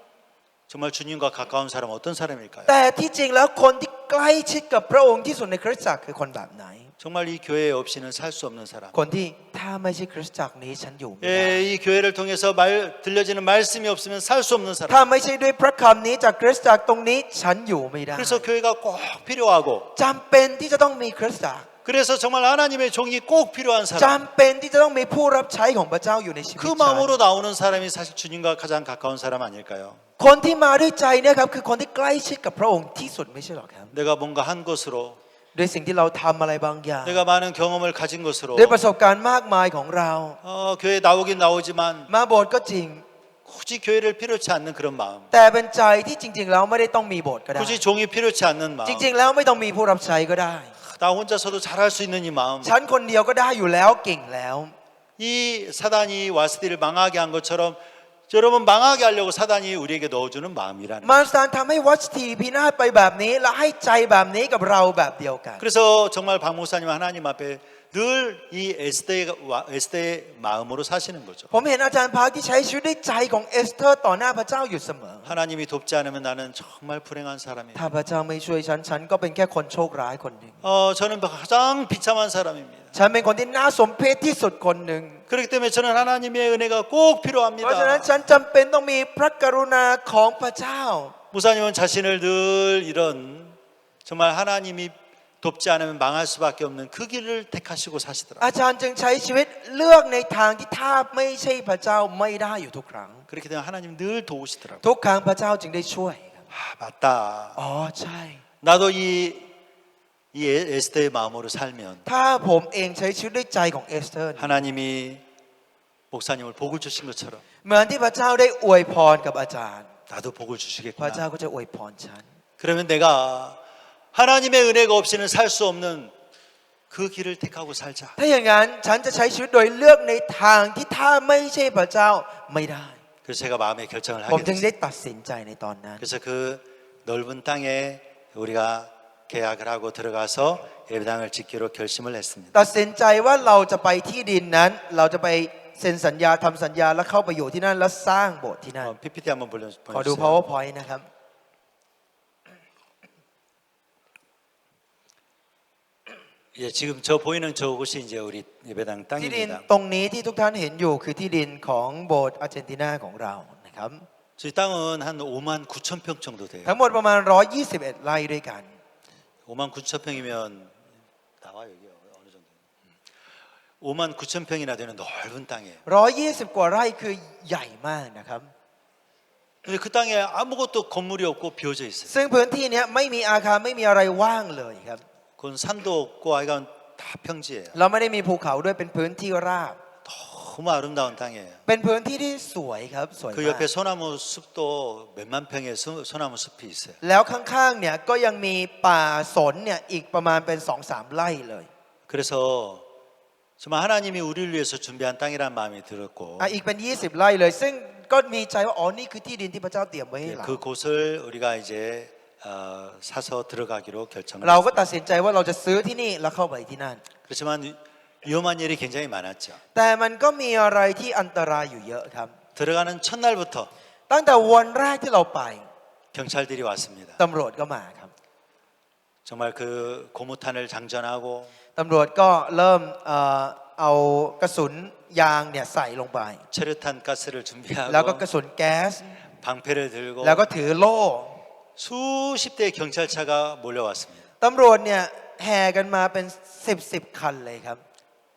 정말 주님과 가까운 사람 어떤 사람일까요? แต่ที่จริงแล้วคนที่ใกล้ชิดกับพระองค์ที่สุดในคริสตจักรคือคนแบบไหน 정말 이 교회 없이는 살 수 없는 사람. คนที่ถ้าไม่ใช่คริสตจักรนี้ฉันอยู่ไม่ได้ 예, 이 교회를 통해서 들려지는 말씀이 없으면 살 수 없는 ถ้า 사람. ไม่ใช่ด้วยพระคำนี้จากคริสตจักรตรงนี้ฉันอยู่ไม่ได้ 그래서 교회가 꼭 필요하고 จำเป็นที่จะต้องมีคริสตจักร 그래서 정말 하나님의 종이 꼭 필요한 จ 사람. ำเป็นที่จะต้องมีผู้รับใช้ของพระเจ้าอยู่ในชีวิต 그 ฉัน 마음으로 나오는 사람이 사실 주님과 가장 가까운 사람 아닐까요? คนที่มาด้วยใจเนี่ยครับคือคนที่ใกล้ชิดกับพระองค์ที่สุดไม่ใช่หรอครับ 내가 뭔가 한 것으로 ด้วยสิ่งที่เราทำอะไรบางอย่าง 내가 많은 경험을 가진 것으로 ด้วยประสบการณ์มากมายของเรา 교회 나오긴 나오지만 มาโบสถ์ก็จริง 굳이 교회를 필요치 않는 그런 마음 แต่เป็นใจที่จริง ๆ แล้วไม่ได้ต้องมีโบสถ์ก็ได้ 굳이 종이 필요치 않는 마음 จริง ๆ แล้วไม่ต้องมีผู้รับใช้ก็ได้ 나 혼자서도 잘할 수 있는 이 마음 ฉันคนเดียวก็ได้อยู่แล้วเก่งแล้ว 이 사단이 와스디를 망하게 한 것처럼 여러분 망하게 하려고 사단이 우리에게 넣어주는 마음이라는 มารซานทำให้วัชทีพินาศไปแบบนี้และให้ใจแบบนี้กับเราแบบเดียวกัน 그래서 정말 박 목사님 하나님 앞에 늘 이 에스더의 마음으로 사시는 거죠 ผมเห็นอาจารย์พาร์คที่ใช้ชีวิตด้วยใจของเอสเธอร์ต่อหน้าพระเจ้าอยู่เสมอ 하나님이 돕지 않으면 나는 정말 불행한 사람이에요 ถ้าพระเจ้าไม่ช่วยฉันก็เป็นแค่คนโชคร้ายคนหนึ่ง 저는 가장 비참한 사람입니다 ฉันเป็นคนที่น่าสมเพชที่สุดคนหนึ่ง 그렇기 때문에 저는 하나님의 은혜가 꼭 เพราะฉะนั้น 필요합니다 ฉันจำเป็นต้องมีพระกรุณาของพระเจ้า 목사님은 자신을 늘 이런 정말 하나님이 돕지 않으면 망할 수밖에 없는 그 길을 택하시고 사시더라고요. อาจารย์จึงใช้ชีวิตเลือกในทางที่ถ้าไม่ใช่พระเจ้าไม่ได้อยู่ทุกครั้ง 그렇게 되면 하나님 늘 도우시더라고요. ทุกครั้งพระเจ้าจึงได้ช่วยครับ 아, 맞다. อ๋อใช่ 나도 이 에스더의 마음으로 살면 ถ้าผมเองใช้ชีวิตด้วยใจของเอสเธอร์ 하나님이 목사님을 복을 주신 것처럼 เหมือนที่พระเจ้าได้อวยพรกับอาจารย์ 나도 복을 พระ 주시겠구나. เจ้าก็จะอวยพรฉัน 그러면 내가 하나님의 은혜가 없이는 살 수 없는 그 길을 택하고 살자. ถ้าอย่างนั้นฉันจะใช้ชีวิตโดยเลือกในทางที่ถ้าไม่ใช่พระเจ้าไม่ได้ 그래서 제가 마음의 결정을 ผม 하게 จึงได้ 됐어요. ตัดสินใจในตอนนั้น 그래서 그 넓은 땅에 우리가 계약을 하고 들어가서 예배당을 짓기로 결심을 했습니다. ตัดสินใจว่าเราจะไปที่ดินนั้น เราจะไปเซ็นสัญญาทำสัญญาแล้วเข้าไปอยู่ที่นั่นแล้วสร้างโบสถ์ที่นั่น PPT 한번 ขอดู 보여주세요. powerpoint นะครับ 예, 지금 저 보이는 저곳이 이제 우리 예배당 ที่ดิน 땅입니다. ตรงนี้ที่ทุกท่านเห็นอยู่คือที่ดินของโบสถ์อาร์เจนตินาของเรานะครับ 저희 땅은 한 5만 9천 평 정도 돼요. ทั้งหมดประมาณ 121 ไร่ด้วยกัน 5만 9천 평이면 나와 여기 어느 정도? 5만 9천 평이나 되는 넓은 땅이에요. 120 กว่าไร่คือใหญ่มากนะครับ 근데 그 땅에 아무것도 건물이 없고 비어져 있어요. ซึ่งพื้นที่เนี้ยไม่มีอาคารไม่มีอะไรว่างเลยครับ 그건 산도 없고 아이가 다 평지예요. เราไม่ได้มีภูเขาด้วยเป็นพื้นที่ราบ 너무 아름다운 땅이에요. เป็นพื้นที่ที่สวยครับสวย 그 มาก 옆에 소나무 숲도 몇만 평의 소나무 숲이 있어요. แล้วข้างๆเนี่ยก็ยังมีป่าสนเนี่ยอีกประมาณเป็น 2-3 ไร่เลย 그래서 정말 하나님이 우리를 위해서 준비한 땅이란 마음이 들었고 อีกเป็น 20 ไร่เลย ซึ่งก็มีใจว่าอ๋อนี่คือที่ดินที่พระเจ้าเตรียมไว้ให้เรา 그 곳을 우리가 이제 사서 들어가기로 결정을 เราก็ 했습니다. ตัดสินใจว่าเราจะซื้อที่นี่แล้วเข้าไปที่นั่น 그렇지만 위험한 일이 굉장히 많았죠. แต่มันก็มีอะไรที่อันตรายอยู่เยอะครับ 들어가는 첫날부터 ตั้งแต่วันแรกที่เราไป 경찰들이 왔습니다. ตำรวจก็มาครับ 정말 그 고무탄을 장전하고 ตำรวจก็เริ่มเอากระสุนยางเนี่ยใส่ลงไป 체류탄 가스를 แล้วก็ 준비하고 กระสุนแก๊ส 방패를 들고 แล้วก็ถือโล่ 수십 대의 경찰차가 몰려왔습니다. ตำรวจเนี่ยแห่กันมาเป็น10คันเลยครับ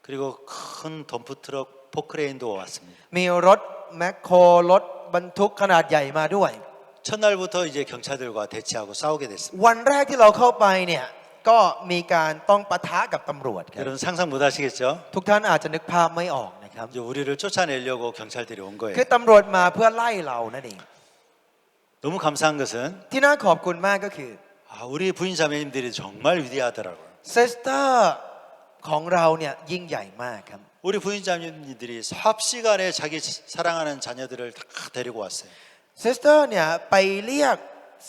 그리고 큰 덤프트럭 포크레인도 왔습니다. มีรถแมคโครรถบรรทุกขนาดใหญ่มาด้วย 첫날부터 이제 경찰들과 대치하고 싸우게 됐습니다. วันแรกที่เราเข้าไปเนี่ยก็มีการต้องปะทะกับตำรวจครับ 여러분 상상 못하시겠죠? ทุกท่านอาจจะนึกภาพไม่ออกนะครับ 이제 우리를 쫓아내려고 경찰들이 온 거예요. คือตำรวจมาเพื่อไล่เรานั่นเอง 너무 감사한 것은 ที่น่าขอบคุณมากก็คือ 우리 부인 자매님들이 정말 위대하더라고요. เซสเตอร์ของเราเนี่ยยิ่งใหญ่มากครับ 우리 부인 자매님들이 사업 시간에 자기 사랑하는 자녀들을 다 데리고 왔어요. เซสเตอร์เนี่ยไปเรียก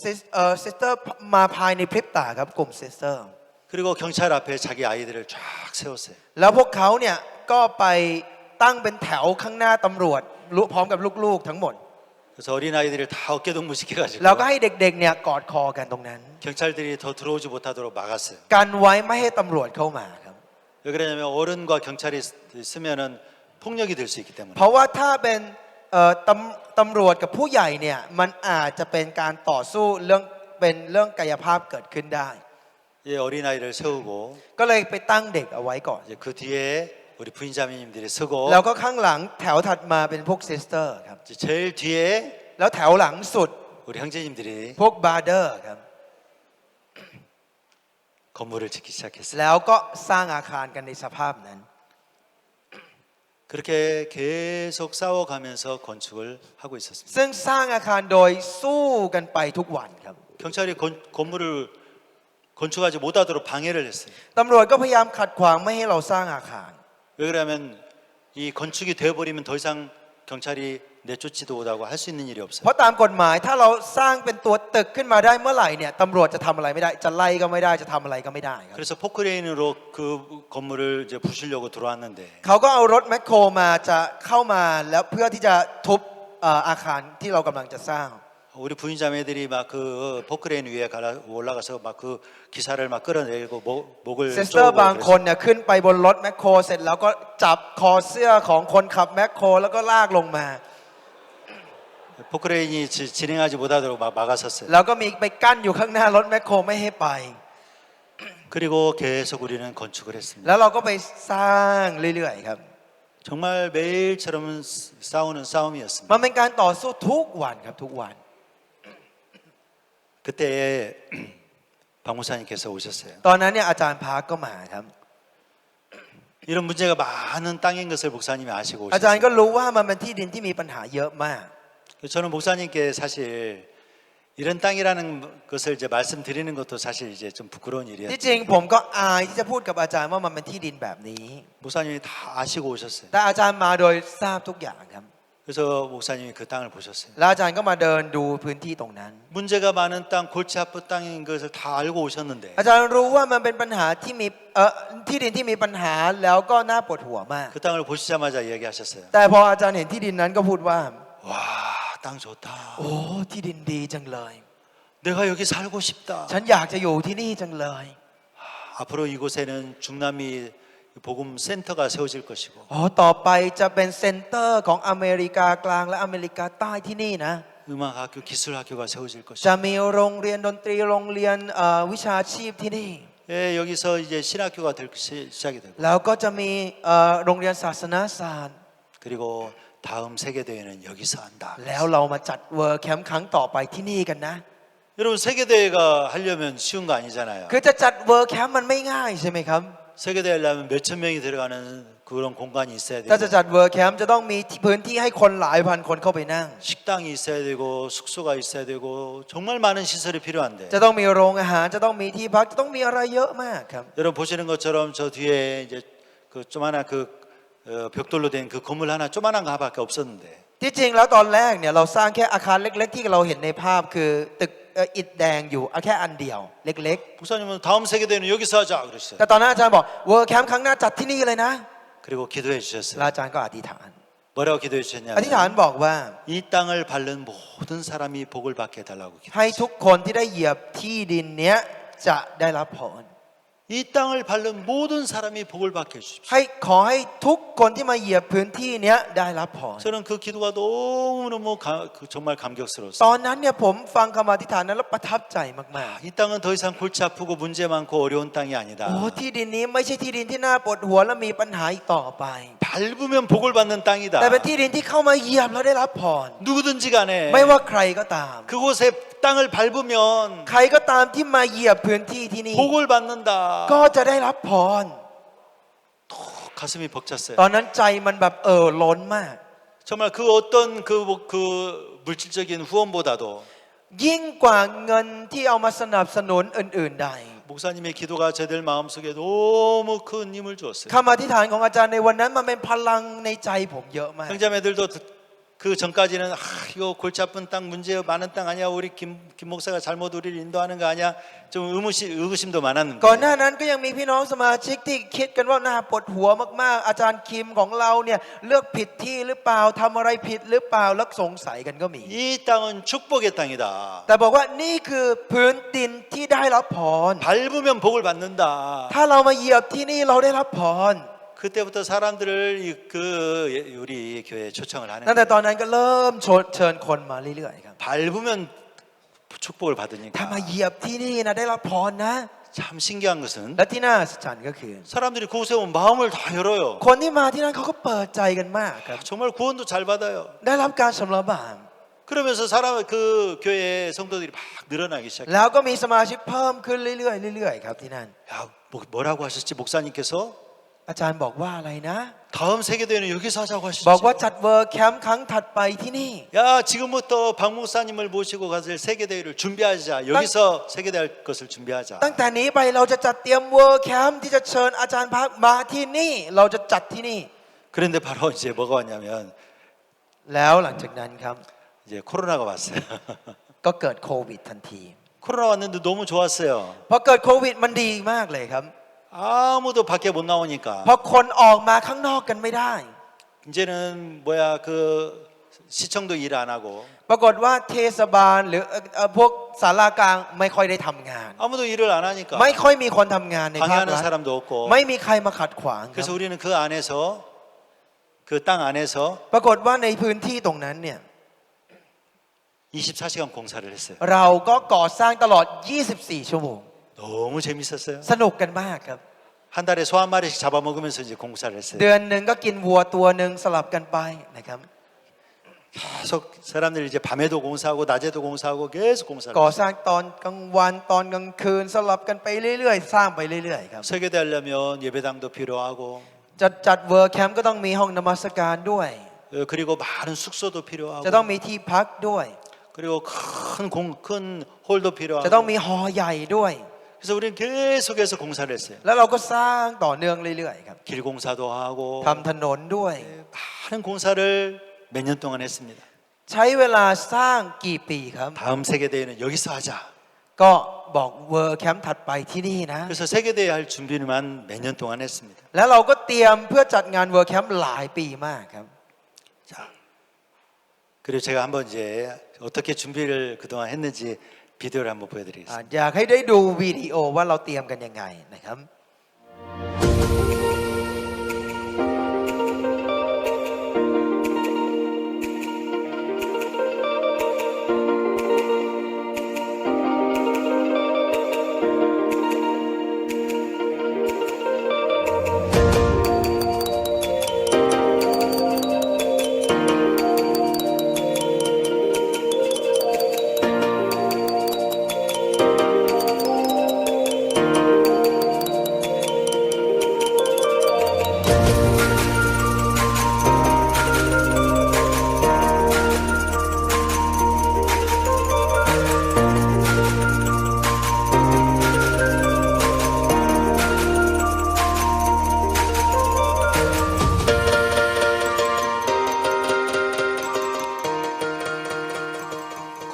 เซสเตอร์มาภายในพริบตาครับกลุ่มเซสเตอร์ 그리고 경찰 앞에 자기 아이들을 쫙 세웠어요. แล้วพวกเขาเนี่ยก็ไปตั้งเป็นแถวข้างหน้าตำรวจพร้อมกับลูกๆทั้งหมด 그래서 어린 아이들을 다 어깨동무 시켜가지고 แล้วก็ให้เด็กๆเนี่ยกอดคอกันตรงนั้น 경찰들이 더 들어오지 못하도록 막았어요. กันไว้ไม่ให้ตำรวจเข้ามาครับ 왜 그러냐면 어른과 경찰이 있으면은 폭력이 될 수 있기 때문에. เพราะว่าถ้าเป็นตำรวจกับผู้ใหญ่เนี่ยมันอาจจะเป็นการต่อสู้เรื่องกายภาพเกิดขึ้นได้ 예, 어린 아이를 세우고 ก็เลยไปตั้งเด็กเอาไว้ก่อน 이제 그 뒤에 우리 부인 자매님들이 서고 แล้วก็ข้างหลังแถวถัดมาเป็นพวกซิสเตอร์ครับ 이제 제일 뒤에 แล้วแถวหลังสุด 우리 형제님들이 พวกบาร์เดอร์ครับ 건물을 짓기 시작했어요. แล้วก็สร้างอาคารกันในสภาพนั้น 그렇게 계속 싸워가면서 건축을 하고 있었습니다. ซึ่งสร้างอาคารโดยสู้กันไปทุกวันครับ 경찰이 건물을 건축하지 못하도록 방해를 했어요. ตำรวจก็พยายามขัดขวางไม่ให้เราสร้างอาคาร 왜 그러냐면 이 건축이 되어버리면 더 이상 경찰이 내쫓지도 못하고 할 수 있는 일이 เพ 없어요. ราะตามกฎหมายถ้าเราสร้างเป็นตัวตึกขึ้นมาได้เมื่อไหร่เนี่ยตำรวจจะทำอะไรไม่ได้จะไล่ก็ไม่ได้จะทำอะไรก็ไม่ได้ครับ 그래서 포크레인으로 그 건물을 이제 부수려고 들어왔는데 เขาก็เอารถแมคโครมาจะเข้ามาแล้วเพื่อที่จะทุบอาคารที่เรากำลังจะสร้าง 우리 부인 자매들이 막 그 포크레인 위에 올라가서 막 그 기사를 막 끌어내리고 목을 เซสเตอร์ 쪼고 บางคน 그랬어요. เนี่ยขึ้นไปบนรถแมคโครเสร็จแล้วก็จับคอเสื้อของคนขับแมคโครแล้วก็ลากลงมา 포크레인이 진행하지 못하도록 막 막았었어요. แล้วก็มีไปกั้นอยู่ข้างหน้ารถแมคโครไม่ให้ไป 그리고 계속 우리는 건축을 했습니다. แล้วเราก็ไปสร้างเรื่อยๆครับ 정말 매일처럼 싸우는 싸움이었습니다. มันเป็นการต่อสู้ทุกวันครับทุกวัน 그때에 박무사님께서 오셨어요. ตอนนั้นเนี่ยอาจารย์พาร์คก็มาครับ 이런 문제가 많은 땅인 것을 목사님이 아시고 อาจารย์ 오셨어요. ก็รู้ว่ามันเป็นที่ดินที่มีปัญหาเยอะมาก 저는 목사님께 사실 이런 땅이라는 것을 이제 말씀드리는 것도 사실 이제 좀 부끄러운 ที่ 일이에요. จริงผมก็อายที่จะพูดกับอาจารย์ว่ามันเป็นที่ดินแบบนี้ 목사님이 다 아시고 오셨어요. แต่อาจารย์มาโดยทราบทุกอย่างครับ 그래서 목사님이 그 땅을 보셨어요. แล้วอาจารย์ก็มาเดินดูพื้นที่ตรงนั้น 문제가 많은 땅, 골치 아픈 땅인 것을 다 알고 오셨는데 อาจารย์รู้ว่ามันเป็นปัญหาที่มีที่ดินที่มีปัญหาแล้วก็น่าปวดหัวมาก 그 땅을 보시자마자 이야기하셨어요. แต่พออาจารย์เห็นที่ดินนั้นก็พูดว่า 와, 땅 좋다. โอ้ที่ดินดีจังเลย 내가 여기 살고 싶다. ฉันอยากจะอยู่ที่นี่จังเลย 앞으로 이곳에는 중남미 복음 센터가 세워질 것이고 อ๋อต่อไปจะเป็นเซ็นเตอร์ของอเมริกากลางและอเมริกาใต้ที่นี่นะ 음악학교, 기술학교가 세워질 จะ 것이고 มีโรงเรียนดนตรีโรงเรียนวิชาชีพที่นี่ 예, 여기서 이제 신학교가 시작이 되고 แล้วก็จะมีโรงเรียนศาสนาศาสตร์ 그리고 다음 세계 대회는 여기서 한다. แล้วเรามาจัดเวิร์แคมป์ครั้งต่อไปที่นี่กันนะ 여러분 세계 대회가 하려면 쉬운 거 아니잖아요. คือจะจัดเวิร์แคมป์มันไม่ง่ายใช่ไหมครับ 세계 대회 하려면 몇천 명이 들어가는 그런 공간이 있어야 ถ้าจะ 되고 จัดเวิร์แคมป์จะต้องมีพื้นที่ให้คนหลายพันคนเข้าไปนั่ง 식당이 있어야 되고 숙소가 있어야 되고 정말 많은 시설이 필요한데 จะต้องมีโรงอาหารจะต้องมีที่พักจะต้องมีอะไรเยอะมากครับ 여러분 보시는 것처럼 저 뒤에 이제 그 조그마한 그 벽돌로 된 그 건물 하나 조그마한 거 하나밖에 없었는데 ที่จริงแล้วตอนแรกเนี่ยเราสร้างแค่อาคารเล็กๆที่เราเห็นในภาพคือตึกอิฐแดงอยู่แค่อันเดียวเล็ก 목사님은 다음 세계 대회는 여기서 하자 ๆ 그랬어요. แต่ตอนนั้นอาจารย์บอกเวิร์แคมป์ครั้งหน้าจัดที่นี่เลยนะ 그리고 기도해 แล้ว 주셨어요. อาจารย์ก็อธิษฐาน 뭐라고 기도해 อธิษฐาน 주셨냐면 บอกว่า 이 땅을 밟는 모든 사람이 복을 받게 해달라고 ให้ 기도했어요. ทุกคนที่ได้เหยียบที่ดินเนี้ยจะได้รับผล 이 땅을 밟는 모든 사람이 복을 받게 해주십시오. ให้ขอให้ทุกคนที่มาเหยียบพื้นที่เนี้ยได้รับพร 저는 그 기도가 너무너무 정말 ต 감격스러웠어요. อนนั้นเนี่ยผมฟังคำอธิษฐานนั้นแล้วประทับใจมาก 이 땅은 더 이상 골치 아프고 문제 많고 어려운 땅이 ๆ 아니다. โอ้ที่ดินนี้ไม่ใช่ที่ดินที่น่าปวดหัวและมีปัญหาอีกต่อไป 밟으면 복을 받는 땅이다. แต่เป็นที่ดินที่เข้ามาเหยียบแล้วได้รับพร 누구든지 간에 ไม่ว่าใครก็ตาม 그곳에 땅을 밟으면 ใครก็ตามที่มาเหยียบพื้นที่ที่นี่ 복을 받는다. ก็จะได้รับพร 가슴이 벅찼어요. ตอนนั้นใจมันแบบล้นมาก 정말 그 어떤 그 물질적인 후원보다도 ยิ่งกว่าเงินที่เอามาสนับสนุนอื่นๆใด 목사님의 기도가 저들 마음속에 너무 큰 힘을 주었어요. คำอธิษฐานของอาจารย์ในวันนั้นมันเป็นพลังในใจผมเยอะมาก 형제매들도 그 전까지는 이거 골치 아픈 땅 문제 많은 땅 아니야 우리 김 목사가 잘못 우리를 인도하는 거 아니야 좀 의구심도 많았는데 ก่อนหน้านั้นก็ยังมีพี่น้องสมาชิกที่คิดกันว่าน่าปวดหัวมากๆ อาจารย์คิมของเราเนี่ยเลือกผิดที่หรือเปล่าทำอะไรผิดหรือเปล่าแล้วสงสัยกันก็มี 이 땅은 축복의 땅이다. แต่บอกว่านี่คือพื้นดินที่ได้รับพร 밟으면 복을 받는다. ถ้าเรามาเหยียบที่นี่เราได้รับพร 그때부터 사람들을 우리 교회에 초청을 하는 ตั้งแต่ 거예요. ตอนนั้นก็เริ่มเชิญคนมาเรื่อยๆครับ 밟으면 축복을 ถ้า 받으니까 มาเหยียบที่นี่นะได้รับพรนะ 참 신기한 것은 และที่น่าอัศจรรย์ก็คือ 사람들이 그곳에 오면 마음을 다 열어요. คนที่มาที่นั่นเขาก็เปิดใจกันมากครับ 정말 구원도 잘 받아요. ได้รับการชำระบาป 그러면서 그 교회 성도들이 막 늘어나기 시작해요. แล้วก็มีสมาชิกเพิ่มขึ้นเรื่อยๆเรื่อยๆครับที่นั่น 야, 뭐라고 하셨지 목사님께서? อาจารย์บอกว่าอะไรนะ 다음 세계대회는 여기서 하자고 บอกว่า 하셨지. จัดเวิร์แคมป์ครั้งถัดไปที่นี่ 야, 지금부터 박 목사님을 모시고 가실 세계대회를 준비하자. 여기서 세계대회 할 것을 준비하자. ตั้งแต่นี้ไปเราจะจัดเตรียมเวิร์แคมป์ที่จะเชิญอาจารย์พักมาที่นี่เราจะจัดที่นี่ 그런데 바로 이제 뭐가 왔냐면 แล้วหลังจากนั้นครับ 이제 코로나가 왔어요. ก็เกิดโควิดทันที 코로나 왔는데 너무 좋았어요. พอเกิดโควิดมันดีมากเลยครับ 아무도 밖에 못 เพ 나오니까 ราะคนออกมาข้างนอกกันไม่ได้ 이제는 그 시청도 일 안 하고 ปรากฏว่าเทศบาลหรือพวกศาลากลางไม่ค่อยได้ทำงาน 아무도 일을 안 하니까 ไม่ค่อยมีคนทำงานในภาค 방해하는 รัฐ 사람도 없고 ไม่มีใครมาขัดขวางค 그래서 รับ 우리는 그 안에서 그 땅 안에서 ปรากฏว่าในพื้นที่ตรงนั้นเนี่ย 24시간 공사를 했어요. เราก็ก่อสร้างตลอด 24 ชั่วโมง 너무 재밌었어요. สนุกกันมากครับ 한 달에 소 한 마리씩 잡아먹으면서 이제 공사를 했어요. เดือนหนึ่งก็กินวัวตัวหนึ่งสลับกันไปนะครับ 계속 사람들이 이제 밤에도 공사하고 낮에도 공사하고 계속 공사를 ก่อ 했어요. สร้างตอนกลางวันตอนกลางคืนสลับกันไปเรื่อยๆ สร้างไปเรื่อยๆครับ 설교대 하려면 예배당도 필요하고 จัดเวิร์คแคมป์ก็ต้องมีห้องนมัสการด้วย 그리고 많은 숙소도 จะต้อง 필요하고 มีที่พักด้วย 그리고 큰 홀도 จะต้อง 필요하고 มีหอใหญ่ด้วย 그래서 우리는 계속해서 공사를 했어요. แล้วเราก็สร้างต่อเนื่องเรื่อยๆครับ 길 공사도 하고 ทำถนนด้วย 많은 공사를 몇 년 동안 했습니다. ใช้เวลาสร้างกี่ปีครับ 다음 세계대회는 여기서 하자. ก็บอกเวิร์คแคมป์ถัดไปที่นี่นะ 그래서 세계대회 할 준비만 몇 년 동안 했습니다. แล้วเราก็เตรียมเพื่อจัดงานเวิร์คแคมป์หลายปีมากครับ 자, 그리고 제가 한번 이제 어떻게 준비를 그동안 했는지 비디오를 한번 보여드리겠습니다. อยากให้ได้ดูวิดีโอว่าเราเตรียมกันยังไงนะครับ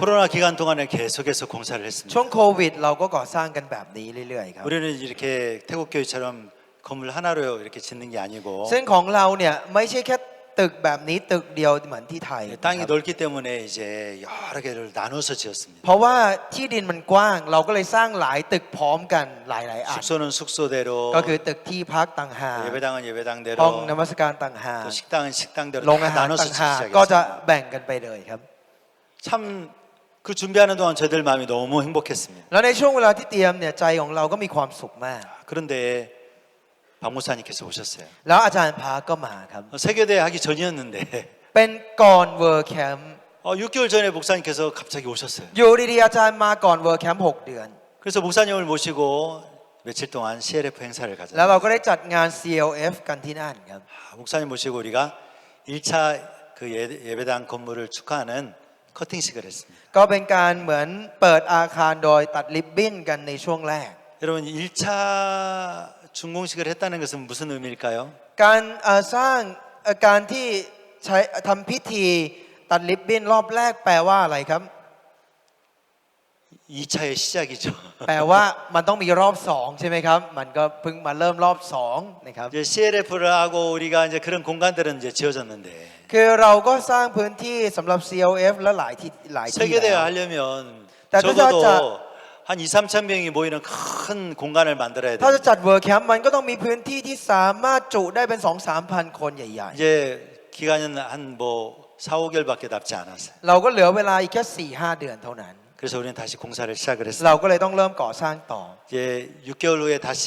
코로나 기간 동안에 계속해서 공사를 ช่ว 했습니다. งโควิดเราก็ก่อสร้างกันแบบนี้เรื่อยๆครับ 우리는 이렇게 태국 교회처럼 건물 하나로 이렇게 짓는 게 아니고 ซึ่งของเราเนี่ยไม่ใช่แค่ตึกแบบนี้ตึกเดียวเหมือนที่ไทย 땅이 นะครับ 넓기 때문에 이제 여러 개를 나눠서 지었습니다. เพราะว่าที่ดินมันกว้าง เราก็เลยสร้างหลายตึกพร้อมกันหลายๆอัน 숙소는 숙소대로 ก็คือตึกที่พักต่างหาก 예배당은 ห้อง 예배당대로 นมัสการต่างหาก 또 식당은 식당대로 โรงอา 다 หาร 나눠서 ต่างหาก 짓기 ก็จะ 시작했습니다. แบ่งกันไปเลยครับ 참 그 준비하는 동안 저희들 마음이 너무 행복했습니다. แล้วในช่วงเวลาที่เตรียมเนี่ยใจของเราก็มีความสุขมาก 그런데 박 목사님께서 오셨어요. แล้วอาจารย์พาก็มาครับ 세계대회 하기 전이었는데 เป็นก่อนเวิร์คแคมป์ 6개월 전에 목사님께서 갑자기 오셨어요. อยู่ดีๆอาจารย์มาก่อนเวิร์คแคมป์6 เดือน 그래서 목사님을 모시고 며칠 동안 CLF 행사를 แล้ว 가졌어요. เราก็ได้จัดงาน CLF กันที่นั่นครับ 목사님 모시고 우리가 1차 그 예배당 건물을 축하하는 커팅식을 했습니다. ก็เป็นการเหมือนเปิดอาคารโดยตัดริบบิ้นกันในช่วงแรก 여러분 1차 준공식을 했다는 것은 무슨 의미일까요? การสร้างการที่ใช้ทำพิธีตัดริบบิ้นรอบแรกแปลว่าอะไรครับ 2차의 시작이죠. แปลว่ามันต้องมีรอบสองใช่ไหมครับ มันก็เพิ่งมาเริ่มรอบสองนะครับ 이제 CLF를 하고 우리가 이제 그런 공간들은 이제 지어졌는데 คือเราก็สร้างพื้นที่สำหรับ CLF และหลายที่ 세계대회 แล้ว 하려면 자, 적어도 자, 한 2, 3천 명이 모이는 큰 공간을 만들어야 ถ้า 돼요. จะจัดเวิร์คแคมป์มันก็ต้องมีพื้นที่ที่สามารถจุได้เป็น 2-3 พันคนใหญ่ 이제 기간은 한 뭐 4, 5개월밖에 남지 않았어요. ๆ เราก็เหลือเวลาอีกแค่ 4-5 เดือนเท่านั้น 그래서 우리는 다시 공사를 시작을 เรา 했습니다. ก็เลยต้องเริ่มก่อสร้างต่อ 이제 6개월 후에 다시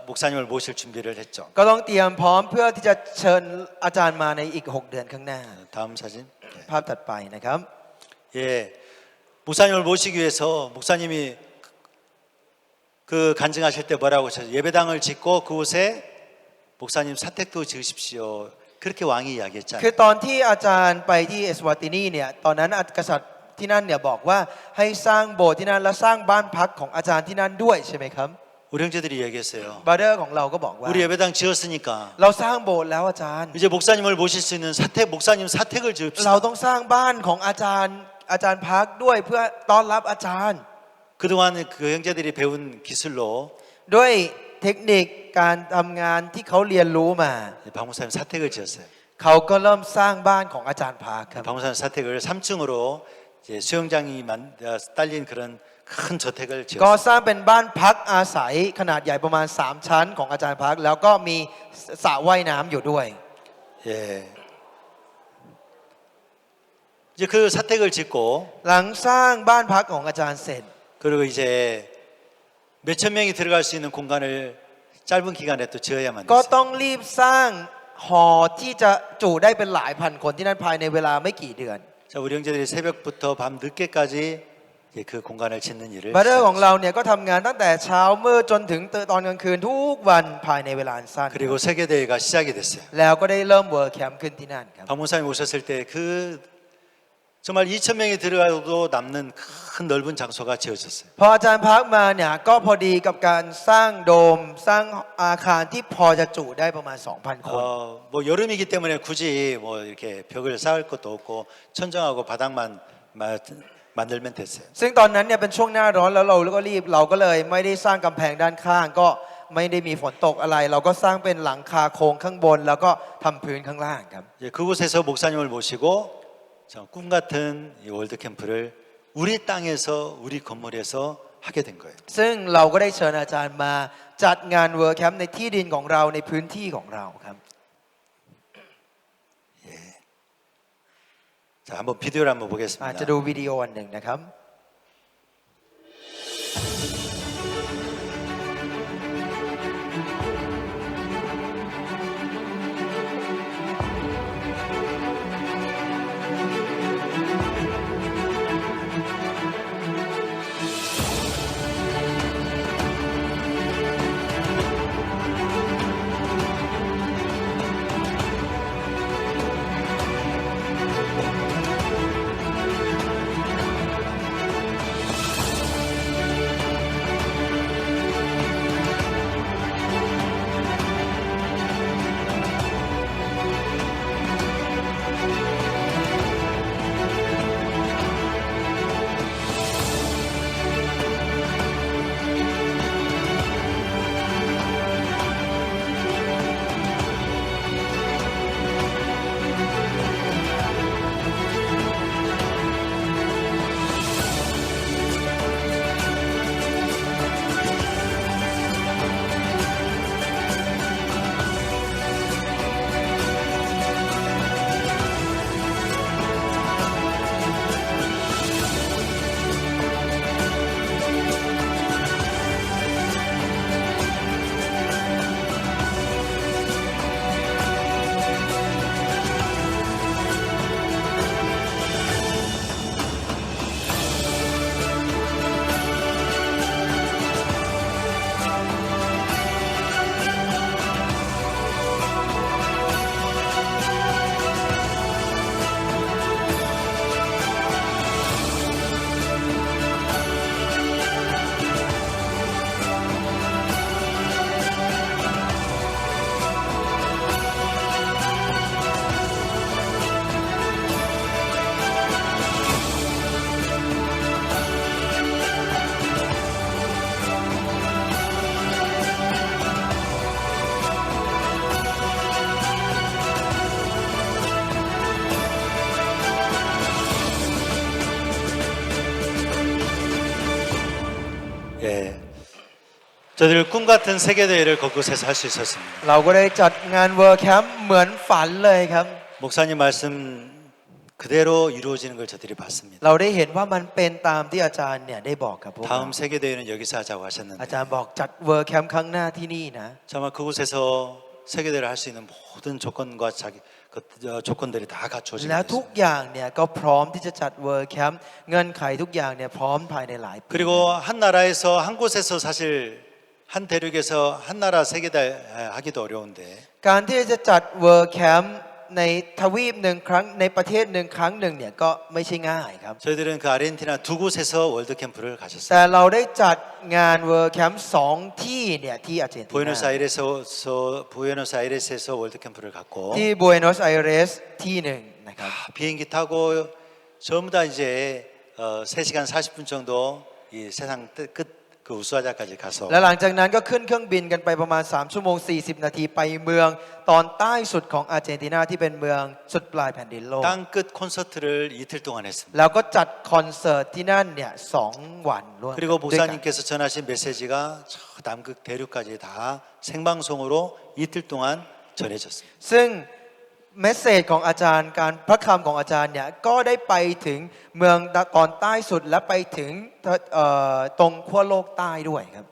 목사님을 모실 준비를 했죠. ก็ต้องเตรียมพร้อมเพื่อที่จะเชิญอาจารย์มาในอีก 6 เดือนข้างหน้า 다음 사진. ภาพถัดไปนะครับ 예, 목사님을 모시기 위해서 목사님이 그 간증하실 때 뭐라고 하셨어요? 예배당을 짓고 그곳에 목사님 사택도 지으십시오. 그렇게 왕이 คือ 이야기했잖아요. ตอนที่อาจารย์ไปที่เอสวาตินีเนี่ยตอนนั้นกษัตริย์ที่นั่นเนี่ยบอกว่าให้สร้างโบสถ์ที่นั่นและสร้างบ้านพักของอาจารย์ที่นั่นด้วยใช่ไหมครับ 우리 형제들이 얘기했어요. บราเดอร์ของเราก็บอกว่า 우리 예배당 지었으니까 เราสร้างโบสถ์แล้วอาจารย์ 이제 목사님을 모실 수 있는 목사님 사택을 เรา 지읍시다. ต้องสร้างบ้านของอาจารย์พักด้วยเพื่อต้อนรับอาจารย์ 그동안 그 형제들이 배운 기술로 ด้วยเทคนิคการทำงานที่เขาเรียนรู้มา 박 목사님 사택을 지었어요. เขาก็เริ่มสร้างบ้านของอาจารย์พักครับ 박 목사님 사택을 3층으로 이제 수영장이 딸린 그런 큰 저택을 ก็ 지었어요. สร้างเป็นบ้านพักอาศัยขนาดใหญ่ประมาณ 3 ชั้นของอาจารย์พัก แล้วก็มีสระว่ายน้ำอยู่ด้วย 예. 이제 그 사택을 짓고 หลังสร้างบ้านพักของอาจารย์เสร็จ 그리고 이제 몇천 명이 들어갈 수 있는 공간을 짧은 기간에 또 지어야만 ก็ 됐어요. ต้องรีบสร้างหอที่จะจุได้เป็นหลายพันคนที่นั่นภายในเวลาไม่กี่เดือน 자, 우리 형제들이 새벽부터 밤 늦게까지 이제 그 공간을 짓는 일을 บราเดอร์ของ 시작했어요. เราเนี่ยก็ทำงานตั้งแต่เช้ามืดจนถึงตอนกลางคืนทุกวันภายในเวลาอันสั้น 그리고 세계대회가 시작이 됐어요. แล้วก็ได้เริ่มเวิร์คแคมป์ขึ้นที่นั่นครับ 박문사님 오셨을 때 그 정말 2천 명이 들어가도 남는 큰 넓은 장소가 지어졌어요. พออาจารย์พักมาเนี่ยก็พอดีกับการสร้างโดมสร้างอาคารที่พอจะจุได้ประมาณ 2,000 คน 뭐 여름이기 때문에 굳이 뭐 이렇게 벽을 쌓을 것도 없고 천정하고 바닥만 만들면 됐어요. ซึ่งตอนนั้นเนี่ยเป็นช่วงหน้าร้อนแล้วเราก็รีบเราก็เลยไม่ได้สร้างกำแพงด้านข้างก็ไม่ได้มีฝนตกอะไร เราก็สร้างเป็นหลังคาโครงข้างบน แล้วก็ทำพื้นข้างล่างครับ 이제 그곳에서 목사님을 모시고 꿈 같은 이 월드 캠프를 우리 땅에서 우리 건물에서 하게 된 거예요. ซึ่งเราก็ได้เชิญอาจารย์มาจัดงานเวิร์คแคมป์ในที่ดินของเราในพื้นที่ของเราครับ 자, 한번 비디오를 한번 อาจ 보겠습니다. จะดูวิดีโออันหนึ่งนะครับ 예, 저들 꿈 같은 세계 대회를 그곳에서 할 수 있었습니다. เราก็ได้จัดงานเวิร์คแคมป์เหมือนฝันเลยครับ 목사님 말씀 그대로 이루어지는 걸 저들이 봤습니다. เราได้เห็นว่ามันเป็นตามที่อาจารย์เนี่ยได้บอกกับพวกเรา 다음 세계 대회는 여기서 하자고 อา 하셨는데 จารย์บอกจัดเวิร์คแคมป์ครั้งหน้าที่นี่นะ 정말 그곳에서 세계 대회를 할 수 있는 모든 조건과 조건들이 다 갖추어지게 แล้วทุก 됐습니다. อย่างเนี่ยก็พร้อมที่จะจัดเวิร์คแคมป์เงื่อนไขทุกอย่างเนี่ยพร้อมภายในหลายปี 그리고 한 나라에서 한 곳에서 사실 한 대륙에서 한 나라 세계 대회 하기도 어려운데 การที่จะจัดเวิร์คแคมป์ในทวีปหนึ่งครั้งในประเทศหนึ่งครั้งหนึ่งเนี่ยก็ไม่ใช่ง่ายครับ 저희들은 그 아르헨티나 두 곳에서 월드 캠프를 가셨어요. แต่เราได้จัดงานเวิร์คแคมป์สองที่เนี่ยที่อาร์เจนตินา 부에노스아이레스에서 월드 캠프를 갔고 ที่บัวโนสไอเรสที่หนึ่งนะครับ 비행기 타고 전부 다 이제 3시간 40분 정도 이 세상 끝 그 우수아자까지 가서 และหลังจากนั้นก็ขึ้นเครื่องบินกันไปประมาณ3ชั่วโมง40 นาทีไปเมืองตอนใต้สุดของอาร์เจนตินาที่เป็นเมืองสุดปลายแผ่นดินโลก 땅끝 콘서트를 이틀 동안 했습니다. แล้วก็จัดคอนเสิร์ตที่นั่นเนี่ย2 วันร่วม 그리고 ด้วยกัน 목사님께서 전하신 메시지가 저 남극 대륙까지 다 생방송으로 이틀 동안 전해졌습니다. ซึ่งเมสเซจของอาจารย์การพระคำของอาจารย์เนี่ยก็ได้ไปถึงเมืองตอนใต้สุดและไปถึงตรงขั้วโลกใต้ด้วยครับ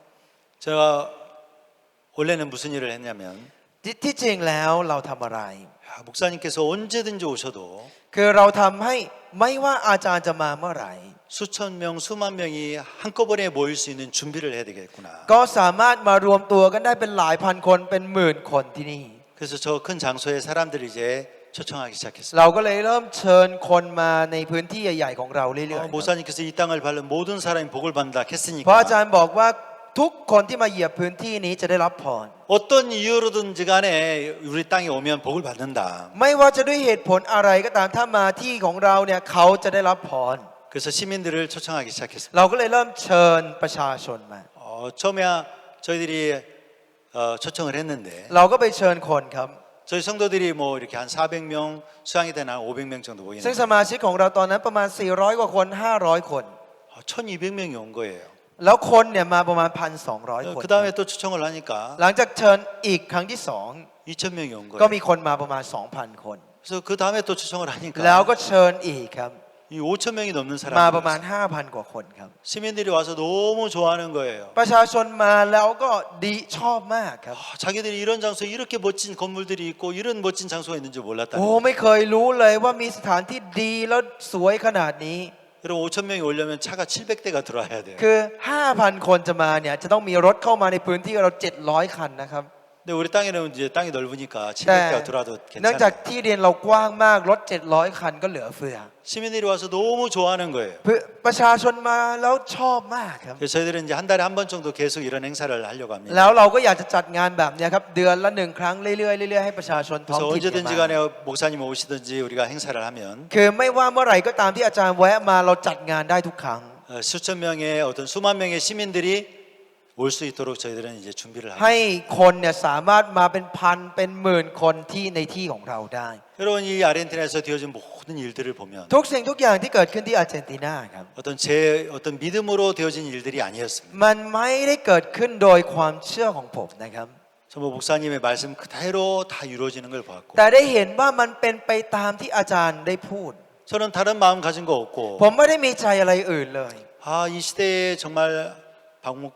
제가 원래는 무슨 일을 했냐면 ที่จริงแล้วเราทำอะไร 목사님께서 언제든지 오셔도 คือเราทำให้ไม่ว่าอาจารย์จะมาเมื่อไหร่ 수천 명, 수만 명이 한꺼번에 모일 수 있는 준비를 해야 되겠구나. ก็สามารถมารวมตัวกันได้เป็นหลายพันคนเป็นหมื่นคนที่นี่ 그래서 저 큰 장소에 사람들이 이제 초청하기 시작했어요. เราก็เลยเริ่มเชิญคนมาในพื้นที่ใหญ่ๆของเราเรื่อยๆครับ 목사님께서 이 땅을 밟는 모든 사람이 복을 받는다 เพราะอาจาร 했으니까 ย์บอกว่าทุกคนที่มาเหยียบพื้นที่นี้จะได้รับพร 어떤 이유로든지 간에 우리 땅에 오면 복을 받는다. ไม่ว่าจะด้วยเหตุผลอะไรก็ตามถ้ามาที่ของเราเนี่ยเขาจะได้รับพร 그래서 시민들을 초청하기 시작했습니다. เราก็เลยเริ่มเชิญประชาชนมา 처음에야 저희들이 초청을 했는데 เราก็ไปเชิญคนครับ 저희 성도들이 뭐 이렇게 한 400명, 수양이 되나 500명 정도 ซึ่ง 모이는데 สมาชิกของเราตอนนั้นประมาณ400กว่าคน500คน 1200명이 온 거예요. แล้วคนเนี่ยมาประมาณ1,200 คน 그 다음에 또 초청을 하니까 หลังจากเชิญอีกครั้งที่สอง 2000명이 온 ก็ 거예요. มีคนมาประมาณ 2,000 คน 그래서 그 다음에 또 초청을 แล้ว 하니까 ก็เชิญอีกครับ 이 5,000명이 넘는 มาประมาณ 사람들이 5,000 กว่าคนครับ 시민들이 와서 너무 좋아하는 거예요. ประชาชนมาแล้วก็ดีชอบมากครับ 자기들이 이런 장소에 이렇게 멋진 건물들이 있고 이런 멋진 장소가 있는 줄 몰랐다는 โอ้ 거예요. ไม่เคยรู้เลยว่ามีสถานที่ดีแล้วสวยขนาดนี้ 여러분 5,000명이 오려면 차가 700대가 들어와야 돼요. คือ 5,000 คนจะมาเนี่ยจะต้องมีรถเข้ามาในพื้นที่เรา700 คันนะครับ 근데 우리 땅에는 이제 땅이 넓으니까 แต่ 700대가 들어와도 เนื่องจาก 괜찮아요. ที่ดินเรากว้างมากรถ700 คันก็เหลือเฟือ 시민들이 와서 너무 좋아하는 거예요. ประชาชนมาแล้วชอบมากครับ 그래서 저희들은 이제 한 달에 한 번 정도 계속 이런 행사를 하려고 합니다. แล้วเราก็อยากจะจัดงานแบบเนี้ยครับเดือนละ1 ครั้งเรื่อยๆเรื่อยๆให้ประชาชนท้อง 그래서 ถิ่นเนี่ย 언제든지 มา 간에 목사님 오시든지 우리가 행사를 하면 คือไม่ว่าเมื่อไหร่ก็ตามที่อาจารย์แวะมาเราจัดงานได้ทุกครั้ง 수천 명의 어떤 수만 명의 시민들이 올 수 있도록 저희들은 이제 준비를 ให้ 합니다. คนเนี่ยสามารถมาเป็นพันเป็นหมื่นคนที่ในที่ของเราได้ 여러분 이 아르헨티나에서 되어진 모든 일들을 보면 ทุกสิ่งทุกอย่างที่เกิดขึ้นที่อาร์เจนตินาครับ 어떤 믿음으로 되어진 일들이 아니었습니다. มันไม่ได้เกิดขึ้นโดยความเชื่อของผมนะครับ 전부 목사님의 말씀 그대로 다 이루어지는 걸 봤고 แต่ได้เห็นว่ามันเป็นไปตามที่อาจารย์ได้พูด 저는 다른 마음 가진 거 없고 ผมไม่ได้มีใจอะไรอื่นเลย 이 시대에 정말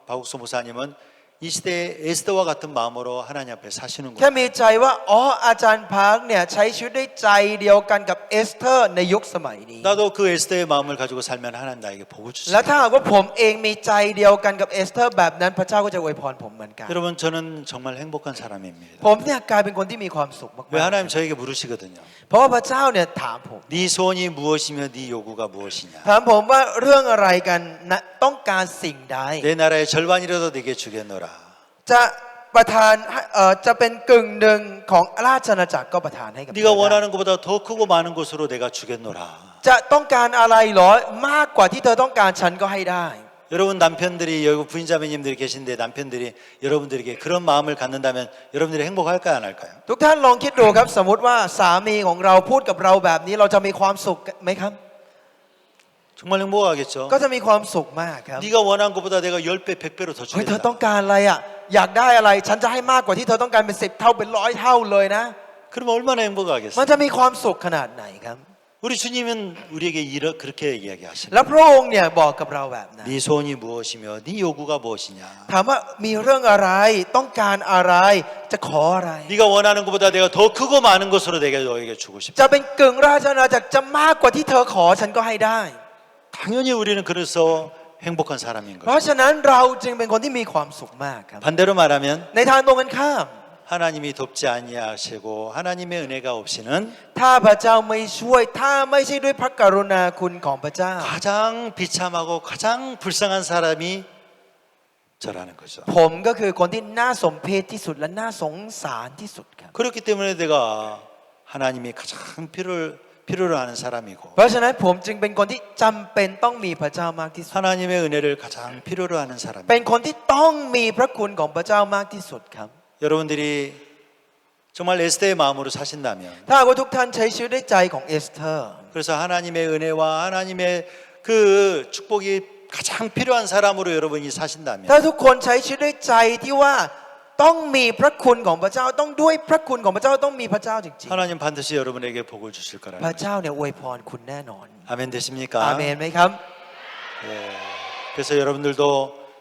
박욱수 목사님은 이 시대에 에스더와 같은 마음으로 하나님 앞에 사시는구나. แค่มีใจว่าอ๋ออาจารย์พักเนี่ยใช้ชีวิตด้วยใจเดียวกันกับเอสเธอร์ในยุคสมัยนี้ 나도 그 에스더의 마음을 가지고 살면 하나님 나에게 복을 และ 주시다. ถ้าหากว่าผมเองมีใจเดียวกันกับเอสเธอร์แบบนั้นพระเจ้าก็จะอวยพรผมเหมือนกัน 여러분 저는 정말 행복한 사람입니다. ผมเนี่ยกลายเป็นคนที่มีความสุขมาก 왜 하나님 저에게 물으시거든요. ๆเพราะว่าพระเจ้าเนี่ยถามผม 네 소원이 무엇이며 네 요구가 무엇이냐. ถามผมว่าเรื่องอะไรกันนะต้องการสิ่งใด 내 나라의 절반이라도 내게 주겠노라. จะประทานจะเป็นกึ่งหนึ่งของราชอาณาจักรก็ประทานให้กับ 네가 원하는 것보다 더 크고 많은 곳으로 내가 주겠노라. จะต้องการอะไรหรอมากกว่าที่เธอต้องการฉันก็ให้ได้ 여러분 남편들이 여기 부인자매님들이 계신데 남편들이 여러분들에게 그런 마음을 갖는다면 여러분들이 행복할까요 안 할까요? ทุกท่านลองคิดดูครับสมมุติว่าสามีของเราพูดกับเราแบบนี้เราจะมีความสุขไหมครับ 정말 행복하겠죠. ก็จะมีความสุขมากครับ 네가 원한 것보다 내가 10배 100배로 더 เฮ้ยเธอต้อง 주겠다. การอะไรอ่ะอยากได้อะไรฉันจะให้มากกว่าที่เธอต้องการเป็น10 เท่าเป็น100 เท่าเลยนะ 그러면 얼마나 มัน 행복하겠어요. จะมีความสุขขนาดไหนครับ 우리 주님은 우리에게 그렇게 이야기하십니다. แล้วพระองค์เนี่ยบอกกับเราแบบนั้น 네 소원이 무엇이며 네 요구가 무엇이냐. ถามว่ามีเรื่องอะไรต้องการอะไรจะขออะไร 네가 원하는 것보다 내가 더 크고 많은 것으로 내가 너에게 주고 싶다. จะเป็นกึ่งราชอาณาจักรจะมากกว่าที่เธอขอฉันก็ให้ได้ 당연히 우리는 그래서 행복한 사람인 เพราะ 거죠. ฉะนั้นเราจึงเป็นคนที่มีความสุขมากครับ 반대로 말하면 ในทางตรงกันข้าม 하나님이 돕지 아니하시고 하나님의 은혜가 없이는 ถ้าพระเจ้าไม่ช่วยถ้าไม่ใช่ด้วยพระกรุณาคุณของพระเจ้า 가장 비참하고 가장 불쌍한 사람이 저라는 거죠. ผมก็คือคนที่น่าสมเพชที่สุดและน่าสงสารที่สุดครับ 그렇기 때문에 내가 하나님이 가장 필요로 하는 사람이고 เพราะฉะนั้นผมจึงเป็นคนที่จำเป็นต้องมีพระเจ้ามากที่สุด 하나님의 은혜를 가장 필요로 하는 사람이고 เป็นคนที่ต้องมีพระคุณของพระเจ้ามากที่สุดครับ 여러분들이 정말 에스더의 마음으로 사신다면 ถ้าหากว่าทุกท่านใช้ชีวิตด้วยใจของเอสเธอร์ 그래서 하나님의 은혜와 하나님의 그 축복이 가장 필요한 사람으로 여러분이 사신다면 ถ้าทุกคนใช้ชีวิตด้วยใจที่ว่าต้องมีพระคุณของพระเจ้าต้องด้วยพระคุณของพระเจ้าต้องมีพระเจ้าจริง 하나님 반드시 여러분에게 복을 주실 ๆ 거라는 พระ 거죠. เจ้าเนี่ยอวยพรคุณแน่นอน 아멘 되십니까? อาเมนไหมครับ 예. 그래서 여러분들도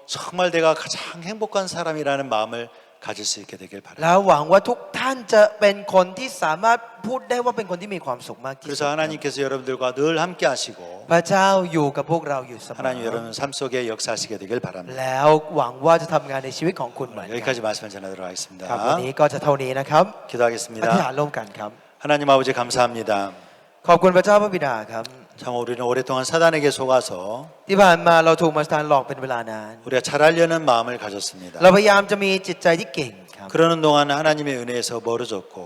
정말 내가 가장 행복한 사람이라는 마음을 가질 수 있게 되길 바랍니다. แล้วหวังว่าทุกท่านจะเป็นคนที่สามารถพูดได้ว่าเป็นคนที่มีความสุขมากที่สุด 그래서 하나님께서 여러분들과 늘 함께 하시고 พระเจ้าอยู่กับพวกเราอยู่เสมอ 하나님 여러분 삶 속에 역사하시게 되길 바랍니다. แล้วหวังว่าจะทำงานในชีวิตของคุณเหมือนกัน 여기까지 말씀을 전하도록 ครับวัน 하겠습니다. นี้ก็จะเท่านี้นะครับ อธิษฐาน 기도하겠습니다. ร่วมกันครับ 하나님 아버지 감사합니다. ขอบคุณพระเจ้าพระบิดาครับ 참 우리는 오랫동안 사단에게 속아서 ที่ผ่านมาเราถูกมาสถานหลอกเป็นเวลานาน 우리가 잘하려는 마음을 가졌습니다. เราพยายามจะมีจิตใจที่เก่งครับ 그러는 동안 하나님의 은혜에서 멀어졌고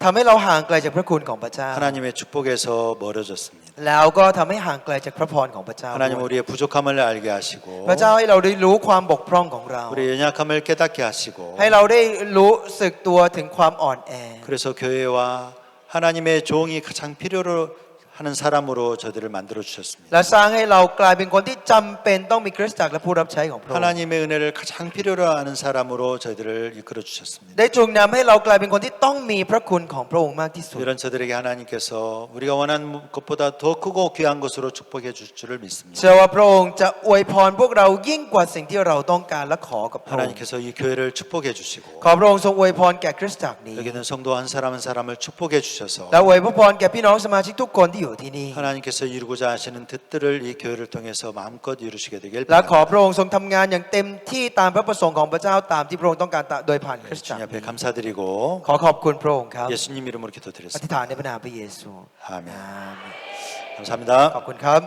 ทำให้เราห่างไกลจากพระคุณของพระเจ้า 하나님의 축복에서 멀어졌습니다. แล้วก็ทำให้ห่างไกลจากพระพรของพระเจ้า 하나님 ด้วย 우리의 부족함을 알게 하시고 พระเจ้าให้เราได้รู้ความบกพร่องของเรา 우리의 연약함을 깨닫게 하시고 ให้เราได้รู้สึกตัวถึงความอ่อนแอ 그래서 교회와 하나님의 종이 가장 필요로 하는 사람으로 저들을 만들어 주셨습니다. และสร้างให้เรากลายเป็นคนที่จำเป็นต้องมีคริสตจักรและผู้รับใช้ของพระองค์ 하나님의 은혜를 가장 필요로 하는 사람으로 저희들을 이끌어 주셨습니다. ได้จูงนำให้เรากลายเป็นคนที่ต้องมีพระคุณของพระองค์มากที่สุด 이런 저들에게 하나님께서 우리가 원하는 것보다 더 크고 귀한 것으로 축복해 줄 줄을 믿습니다. เชื่อว่าพระองค์จะอวยพรพวกเรายิ่งกว่าสิ่งที่เราต้องการและขอกับพระองค์ 하나님께서 이 교회를 축복해 주시고 ขอพระองค์ทรงอวยพรแก่คริสตจักรนี้ 여기는 성도 한 사람 한 사람을 축복해 주셔서 และอวยพรแก่พี่น้องสมาชิกทุกคนที่อยู่ที่นี่ 하나님께서 이루고자 하시는 뜻들을 이 교회를 통해서 마음껏 이루시게 되길 และขอ 바랍니다. พระองค์ทรงทำงานอย่างเต็มที่ตามพระประสงค์ของพระเจ้าตามที่พระองค์ต้องการโดยผ่านคริสตจัก 주님 ร 앞에 감사드리고 ขอขอบคุณพระองค์ครับ 예수님 이름으로 อธิษ 기도드렸습니다. ฐานในพระนามพระเยซู 아멘. อาเมน 감사합니다. ขอบคุณครับ